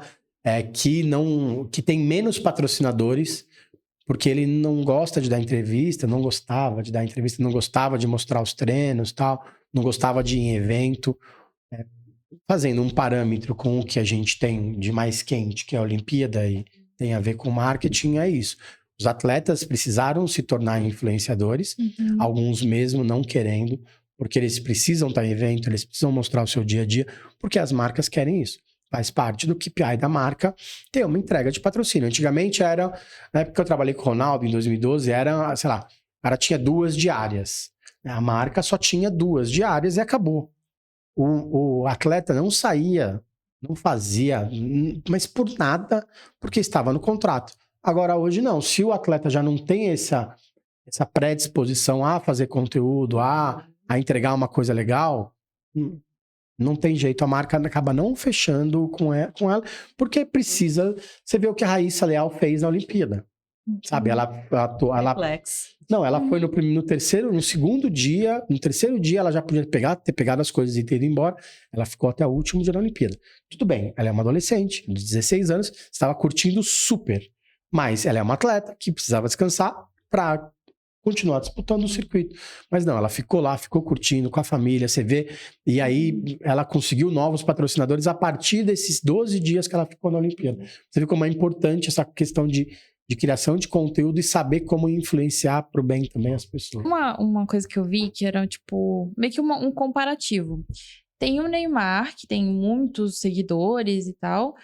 que tem menos patrocinadores, porque ele não gosta de dar entrevista, não gostava de dar entrevista, não gostava de mostrar os treinos, tal, não gostava de ir em evento, fazendo um parâmetro com o que a gente tem de mais quente, que é a Olimpíada, e tem a ver com marketing, é isso. Os atletas precisaram se tornar influenciadores, alguns mesmo não querendo, porque eles precisam estar em evento, eles precisam mostrar o seu dia a dia, porque as marcas querem isso. Faz parte do KPI da marca ter uma entrega de patrocínio. Antigamente era, na época que eu trabalhei com o Ronaldo, em 2012, era, sei lá, o cara tinha 2 diárias. A marca só tinha 2 diárias e acabou. O atleta não saía, não fazia, mas por nada, porque estava no contrato. Agora, hoje não. Se o atleta já não tem essa predisposição a fazer conteúdo, a entregar uma coisa legal, Não tem jeito, a marca acaba não fechando com ela, porque precisa... Você vê o que a Raíssa Leal fez na Olimpíada, sabe? Ela Complexo. não, ela foi no segundo dia, no terceiro dia ela já podia ter pegado as coisas e ter ido embora, ela ficou até o último dia da Olimpíada. Tudo bem, ela é uma adolescente, de 16 anos, estava curtindo super, mas ela é uma atleta que precisava descansar para continuar disputando o circuito. Mas não, ela ficou lá, ficou curtindo com a família, você vê, e aí ela conseguiu novos patrocinadores a partir desses 12 dias que ela ficou na Olimpíada. Você vê como é importante essa questão de criação de conteúdo e saber como influenciar pro bem também as pessoas. Uma coisa que eu vi que era, tipo, meio que um comparativo. Tem o Neymar, que tem muitos seguidores e tal,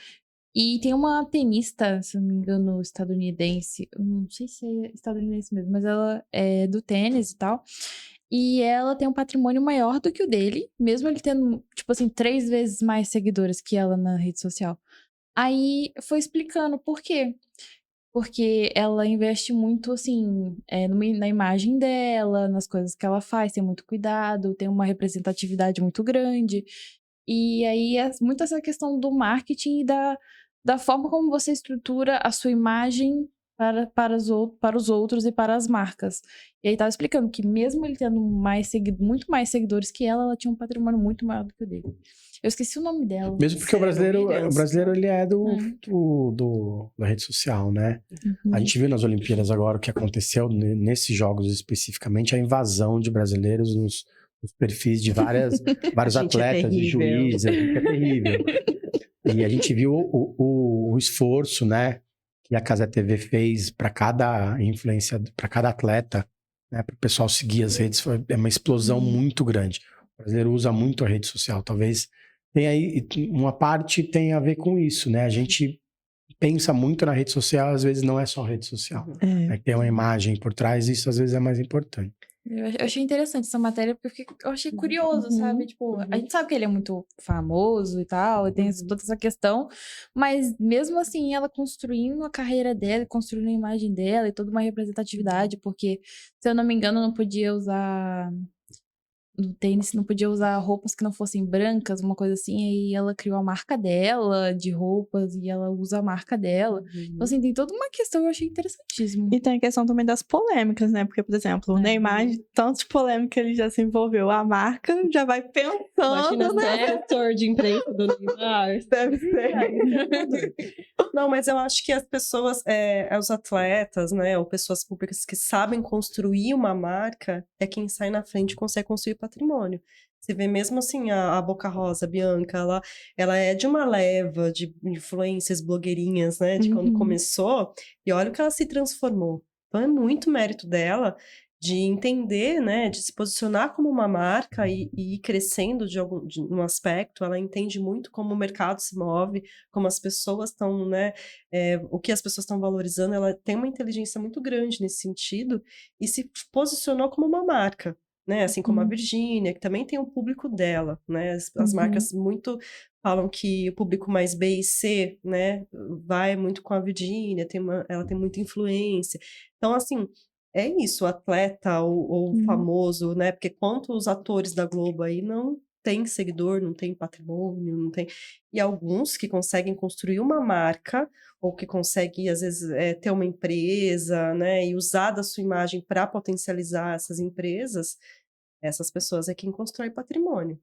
e tem uma tenista, se não me engano, estadunidense, eu não sei se é estadunidense mesmo, mas ela é do tênis e tal, e ela tem um patrimônio maior do que o dele, mesmo ele tendo, tipo assim, 3 vezes mais seguidores que ela na rede social. Aí foi explicando por quê. Porque ela investe muito, assim, na imagem dela, nas coisas que ela faz, tem muito cuidado, tem uma representatividade muito grande. E aí é muito essa questão do marketing e da forma como você estrutura a sua imagem para os outros e para as marcas. E aí tava explicando que mesmo ele tendo muito mais seguidores que ela tinha um patrimônio muito maior do que o dele. Eu esqueci o nome dela. Mesmo porque o brasileiro ele é da rede social, né? A gente viu nas Olimpíadas agora o que aconteceu nesses jogos especificamente, a invasão de brasileiros nos perfis de vários atletas e juízes. É terrível. E a gente viu o esforço, né, que a Cazé TV fez para cada influência, para cada atleta, né, para o pessoal seguir as redes. É uma explosão muito grande. O brasileiro usa muito a rede social. Talvez tem aí uma parte tem a ver com isso, né? A gente pensa muito na rede social, às vezes não é só rede social. Tem uma imagem por trás, isso às vezes é mais importante. Eu achei interessante essa matéria, porque eu achei curioso, sabe? Tipo, a gente sabe que ele é muito famoso e tal, e tem toda essa questão, mas mesmo assim, ela construindo a carreira dela, construindo a imagem dela e toda uma representatividade, porque, se eu não me engano, não podia usar... No tênis, não podia usar roupas que não fossem brancas, uma coisa assim, aí ela criou a marca dela de roupas e ela usa a marca dela. Então, assim, tem toda uma questão que eu achei interessantíssimo. E tem a questão também das polêmicas, né? Porque, por exemplo, o Neymar, de tanto de polêmica ele já se envolveu, a marca já vai pensando, Imagina né? setor de imprensa do Neymar. Deve ser. Não, mas eu acho que as pessoas, os atletas, né, ou pessoas públicas que sabem construir uma marca, é quem sai na frente e consegue construir patrimônio. Você vê mesmo assim, a Boca Rosa, a Bianca, ela é de uma leva de influências blogueirinhas, né, de quando começou, e olha o que ela se transformou. Então é muito mérito dela de entender, né, de se posicionar como uma marca e ir crescendo de um aspecto. Ela entende muito como o mercado se move, como as pessoas estão, né, o que as pessoas estão valorizando. Ela tem uma inteligência muito grande nesse sentido e se posicionou como uma marca, né, assim como a Virgínia, que também tem o público dela, né, as marcas muito falam que o público mais B e C, né, vai muito com a Virgínia, ela tem muita influência. Então, assim, é isso, o atleta ou famoso, né? Porque quantos atores da Globo aí não tem seguidor, não tem patrimônio, não tem... E alguns que conseguem construir uma marca, ou que conseguem, às vezes, ter uma empresa, né? E usar da sua imagem para potencializar essas empresas, essas pessoas é quem constrói patrimônio.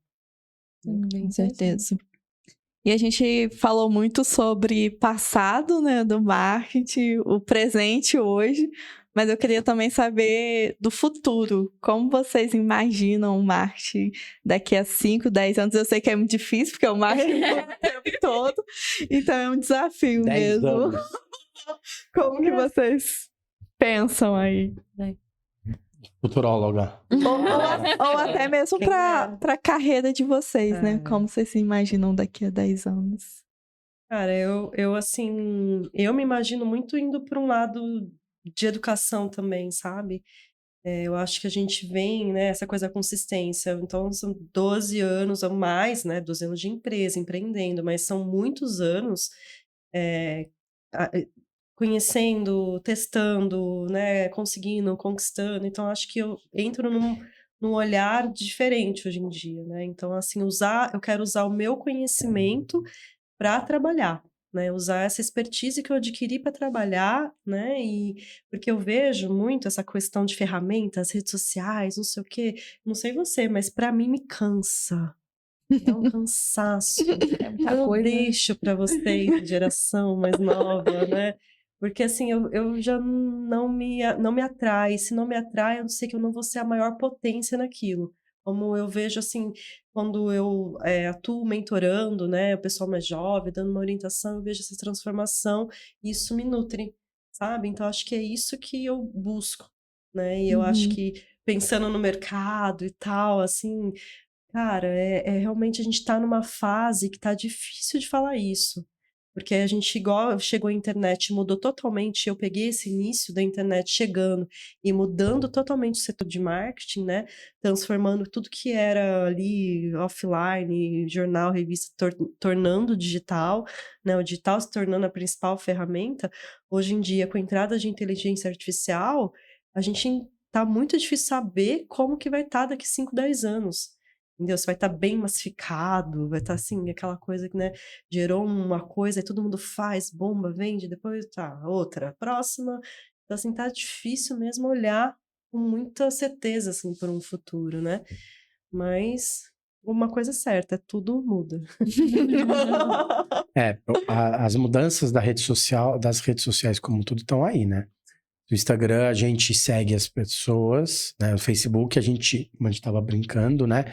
Com certeza. E a gente falou muito sobre passado, né, do marketing, o presente hoje, mas eu queria também saber do futuro. Como vocês imaginam o marketing daqui a 5, 10 anos? Eu sei que é muito difícil, porque o marketing é o tempo todo, então é um desafio 10 mesmo. anos. Como que vocês pensam aí? Futuróloga. Ou até mesmo para a carreira de vocês, né? Como vocês se imaginam daqui a 10 anos? Cara, eu assim, eu me imagino muito indo para um lado de educação também, sabe? Eu acho que a gente vem, né, essa coisa da consistência. Então, são 12 anos ou mais, né? 12 anos de empresa, empreendendo, mas são muitos anos conhecendo, testando, né, conseguindo, conquistando. Então, acho que eu entro num olhar diferente hoje em dia, né? Então, assim, eu quero usar o meu conhecimento para trabalhar, né? Usar essa expertise que eu adquiri para trabalhar, né? E porque eu vejo muito essa questão de ferramentas, redes sociais, não sei o quê. Não sei você, mas para mim me cansa. É um cansaço. É muita Eu coisa. deixo para vocês, geração mais nova, né? Porque assim, eu já não me atrai. Se não me atrai, eu sei que eu não vou ser a maior potência naquilo. Como eu vejo assim, quando eu atuo mentorando, né, o pessoal mais jovem, dando uma orientação, eu vejo essa transformação e isso me nutre, sabe? Então acho que é isso que eu busco, né? E eu acho que pensando no mercado e tal, assim, cara, realmente a gente tá numa fase que tá difícil de falar isso. Porque a gente, igual chegou a internet, mudou totalmente. Eu peguei esse início da internet chegando e mudando totalmente o setor de marketing, né? Transformando tudo que era ali offline, jornal, revista, tornando digital, né? O digital se tornando a principal ferramenta. Hoje em dia, com a entrada de inteligência artificial, a gente tá muito difícil saber como que vai estar daqui 5, 10 anos. Entendeu? Você vai estar bem massificado, vai estar assim, aquela coisa que, né, gerou uma coisa e todo mundo faz, bomba, vende, depois tá, outra, próxima. Então, assim, tá difícil mesmo olhar com muita certeza, assim, para um futuro, né? Mas uma coisa é certa, tudo muda. As mudanças das redes sociais como tudo estão aí, né? No Instagram a gente segue as pessoas, né? No Facebook como a gente estava brincando, né?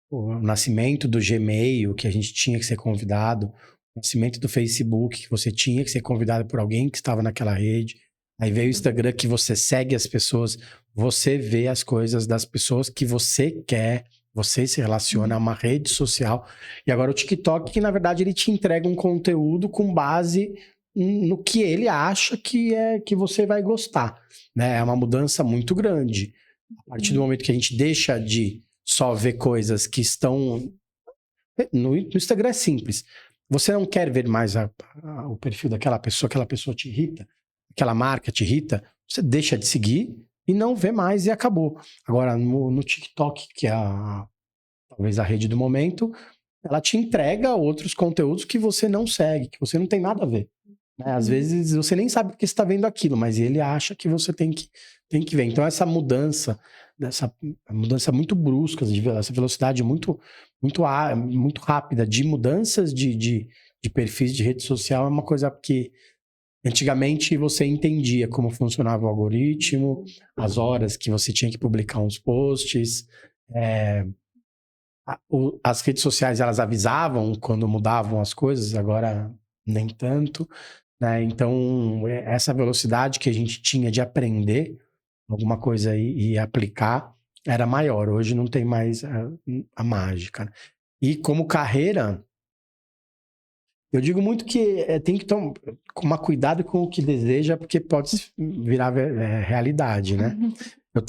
O nascimento do Gmail, que a gente tinha que ser convidado, o nascimento do Facebook, que você tinha que ser convidado por alguém que estava naquela rede. Aí veio o Instagram, que você segue as pessoas, você vê as coisas das pessoas que você quer, você se relaciona a uma rede social. E agora o TikTok, que na verdade ele te entrega um conteúdo com base no que ele acha que você vai gostar, né? É uma mudança muito grande. A partir do momento que a gente deixa de só ver coisas que estão... No Instagram é simples. Você não quer ver mais o perfil daquela pessoa te irrita, aquela marca te irrita, você deixa de seguir e não vê mais e acabou. Agora, no TikTok, que é talvez a rede do momento, ela te entrega outros conteúdos que você não segue, que você não tem nada a ver. Né? Às vezes você nem sabe porque você está vendo aquilo, mas ele acha que você tem que ver. Então essa mudança muito brusca, essa velocidade muito rápida de mudanças de perfis de rede social é uma coisa que antigamente você entendia como funcionava o algoritmo, as horas que você tinha que publicar uns posts, as redes sociais elas avisavam quando mudavam as coisas, agora nem tanto, né? Então essa velocidade que a gente tinha de aprender alguma coisa e aplicar era maior. Hoje não tem mais a mágica. E como carreira, eu digo muito que tem que tomar cuidado com o que deseja, porque pode virar realidade, né?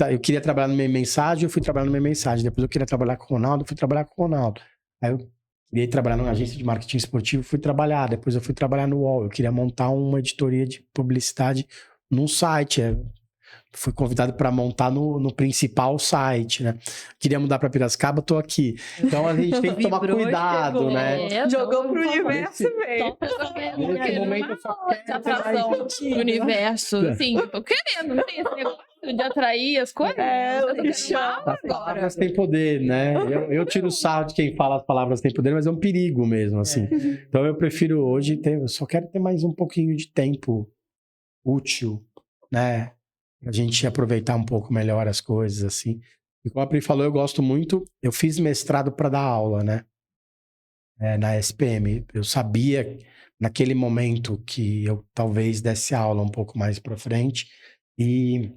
Eu queria trabalhar no Meio Mensagem, eu fui trabalhar no Meio Mensagem. Depois eu queria trabalhar com o Ronaldo, eu fui trabalhar com o Ronaldo. Aí eu queria trabalhar numa agência de marketing esportivo, fui trabalhar. Depois eu fui trabalhar no UOL. Eu queria montar uma editoria de publicidade num site. Fui convidado para montar no principal site, né? Queria mudar para Piracicaba, tô aqui. Então a gente tem que tomar cuidado, né? Jogou pro universo mesmo. Nesse momento eu só quero atração do universo. Sim, tô querendo, não tem esse negócio de atrair as coisas. As palavras têm poder, né? Eu tiro o sarro de quem fala as palavras têm poder, mas é um perigo mesmo, assim. Então eu prefiro hoje eu só quero ter mais um pouquinho de tempo útil, né? Pra gente aproveitar um pouco melhor as coisas, assim. E como a Pri falou, eu gosto muito. Eu fiz mestrado para dar aula, né? Na SPM. Eu sabia, naquele momento, que eu talvez desse aula um pouco mais para frente. E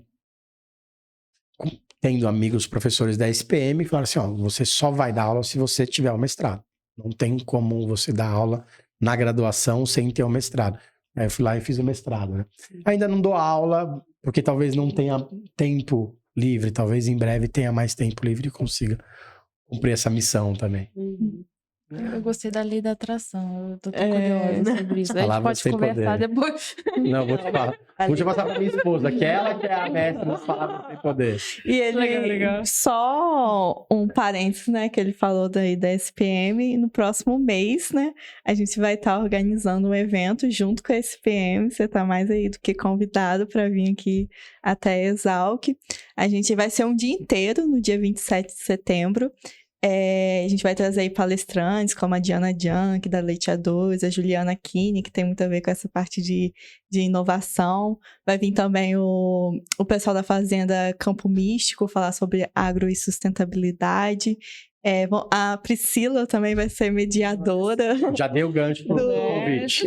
tendo amigos professores da SPM, falaram assim, ó, você só vai dar aula se você tiver o mestrado. Não tem como você dar aula na graduação sem ter o mestrado. Aí eu fui lá e fiz o mestrado, né? Ainda não dou aula, porque talvez não tenha tempo livre, talvez em breve tenha mais tempo livre e consiga cumprir essa missão também. Eu gostei da lei da atração. Eu tô curiosa sobre isso. A gente Palavras pode sem conversar poder. depois. Não, vou te falar. Vou te passar pra minha esposa, que ela que é a mestre das palavras sem poder. E ele, Legal. só um parênteses, né, que ele falou daí da SPM, no próximo mês, né, a gente vai estar organizando um evento junto com a SPM, você tá mais aí do que convidado para vir aqui até a Exalc. A gente vai ser um dia inteiro, no dia 27 de setembro, a gente vai trazer aí palestrantes como a Diana Junk, da Leite A2, a Juliana Kine, que tem muito a ver com essa parte de inovação. Vai vir também o pessoal da Fazenda Campo Místico falar sobre agro e sustentabilidade. A Priscila também vai ser mediadora Já dei o gancho pro convite.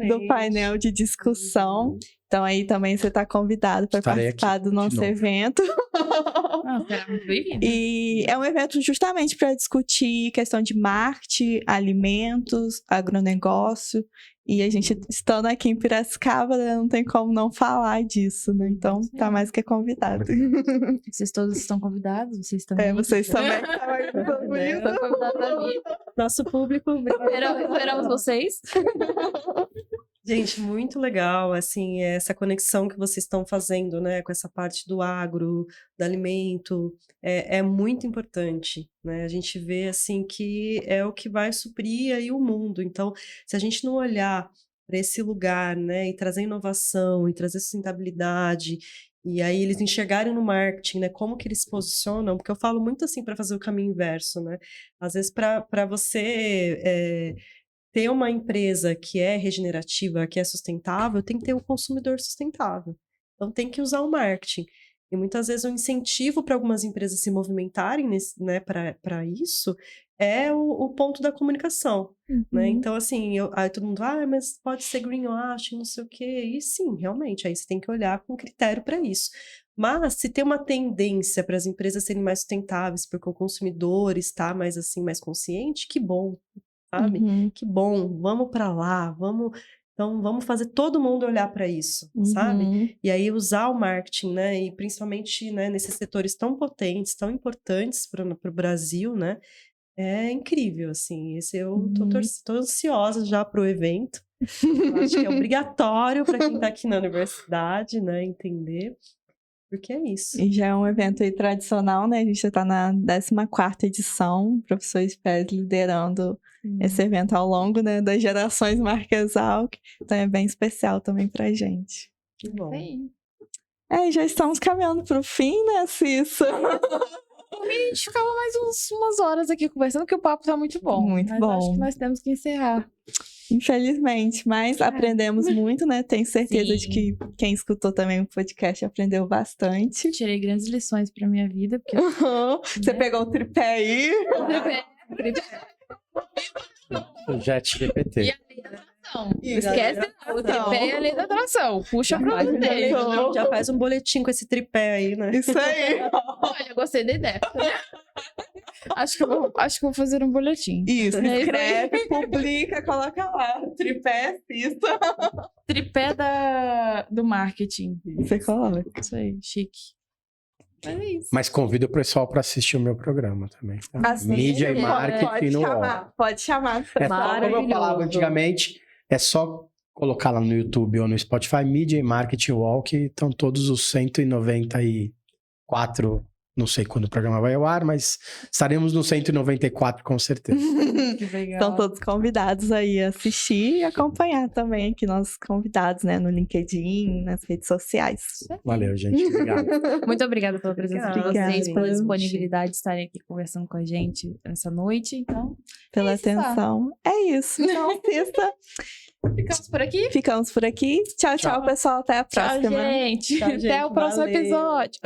do painel de discussão. Então aí também você está convidado para Estarei participar aqui do nosso de novo. evento. Será muito bem-vindo. E é um evento justamente para discutir questão de marketing, alimentos, agronegócio. E a gente, estando aqui em Piracicaba, né, não tem como não falar disso, né? Então, tá mais que convidado. Vocês todos estão convidados? Vocês também? Vocês também. Estão convidados a vir. Nosso público... Esperamos vocês. Gente, muito legal, assim, essa conexão que vocês estão fazendo, né, com essa parte do agro, do alimento, é muito importante, né, a gente vê, assim, que é o que vai suprir aí o mundo, então, se a gente não olhar para esse lugar, né, e trazer inovação, e trazer sustentabilidade, e aí eles enxergarem no marketing, né, como que eles se posicionam, porque eu falo muito, assim, para fazer o caminho inverso, né, às vezes para você... ter uma empresa que é regenerativa, que é sustentável, tem que ter um consumidor sustentável. Então, tem que usar o marketing. E muitas vezes o incentivo para algumas empresas se movimentarem né, para isso é o ponto da comunicação. Né? Então, assim, aí todo mundo, mas pode ser greenwashing, não sei o quê. E sim, realmente, aí você tem que olhar com critério para isso. Mas se tem uma tendência para as empresas serem mais sustentáveis, porque o consumidor está mais assim, mais consciente, que bom. Sabe? Que bom, vamos para lá, então vamos fazer todo mundo olhar para isso, sabe? E aí usar o marketing, né? E principalmente, né, nesses setores tão potentes, tão importantes para o Brasil, né? É incrível, assim. Esse eu tô ansiosa já para o evento. Eu acho que é obrigatório para quem está aqui na universidade, né? Entender. Porque é isso. E já é um evento aí tradicional, né? A gente já está na 14ª edição, o professor Spes liderando esse evento ao longo, né, das gerações Marca Exalc. Então é bem especial também pra gente. Que bom. Já estamos caminhando pro fim, né, Cissa? A gente ficava mais umas horas aqui conversando, porque o papo tá muito bom. Muito mas bom. Acho que nós temos que encerrar. Infelizmente, mas aprendemos muito, né? Tenho certeza de que quem escutou também o podcast aprendeu bastante. Tirei grandes lições pra minha vida, porque... Você pegou o tripé aí? O Jet GPT. E a lei da atração. Esquece o tripé e a lei da atração. Puxa pro lado dele. Já faz um boletim com esse tripé aí, né? Isso aí. Olha, gostei da ideia. Acho que eu vou fazer um boletim. Isso, escreve, publica, coloca lá. Tripé, Cissa. Tripé do marketing. Você coloca. Isso aí, chique. Mas é isso. Mas convido o pessoal para assistir o meu programa também. Tá? Assim, Mídia e marketing no UOL. Pode chamar. É só, como eu falava antigamente, é só colocar lá no YouTube ou no Spotify, Mídia e Marketing UOL, que estão todos os 194, não sei quando o programa vai ao ar, mas estaremos no 194 com certeza. Que legal. Estão todos convidados aí a assistir e acompanhar também aqui nossos convidados, né, no LinkedIn, nas redes sociais. Valeu, gente. Obrigado. Muito obrigada pela presença de Obrigada, vocês, pela gente. disponibilidade de estarem aqui conversando com a gente essa noite. Então, Pela isso, tá? atenção. É isso. Então, Cissa, ficamos por aqui. ficamos por aqui. Tchau, tchau, pessoal. Até a próxima. Tchau, gente. Tchau, gente. Até o próximo Valeu. episódio.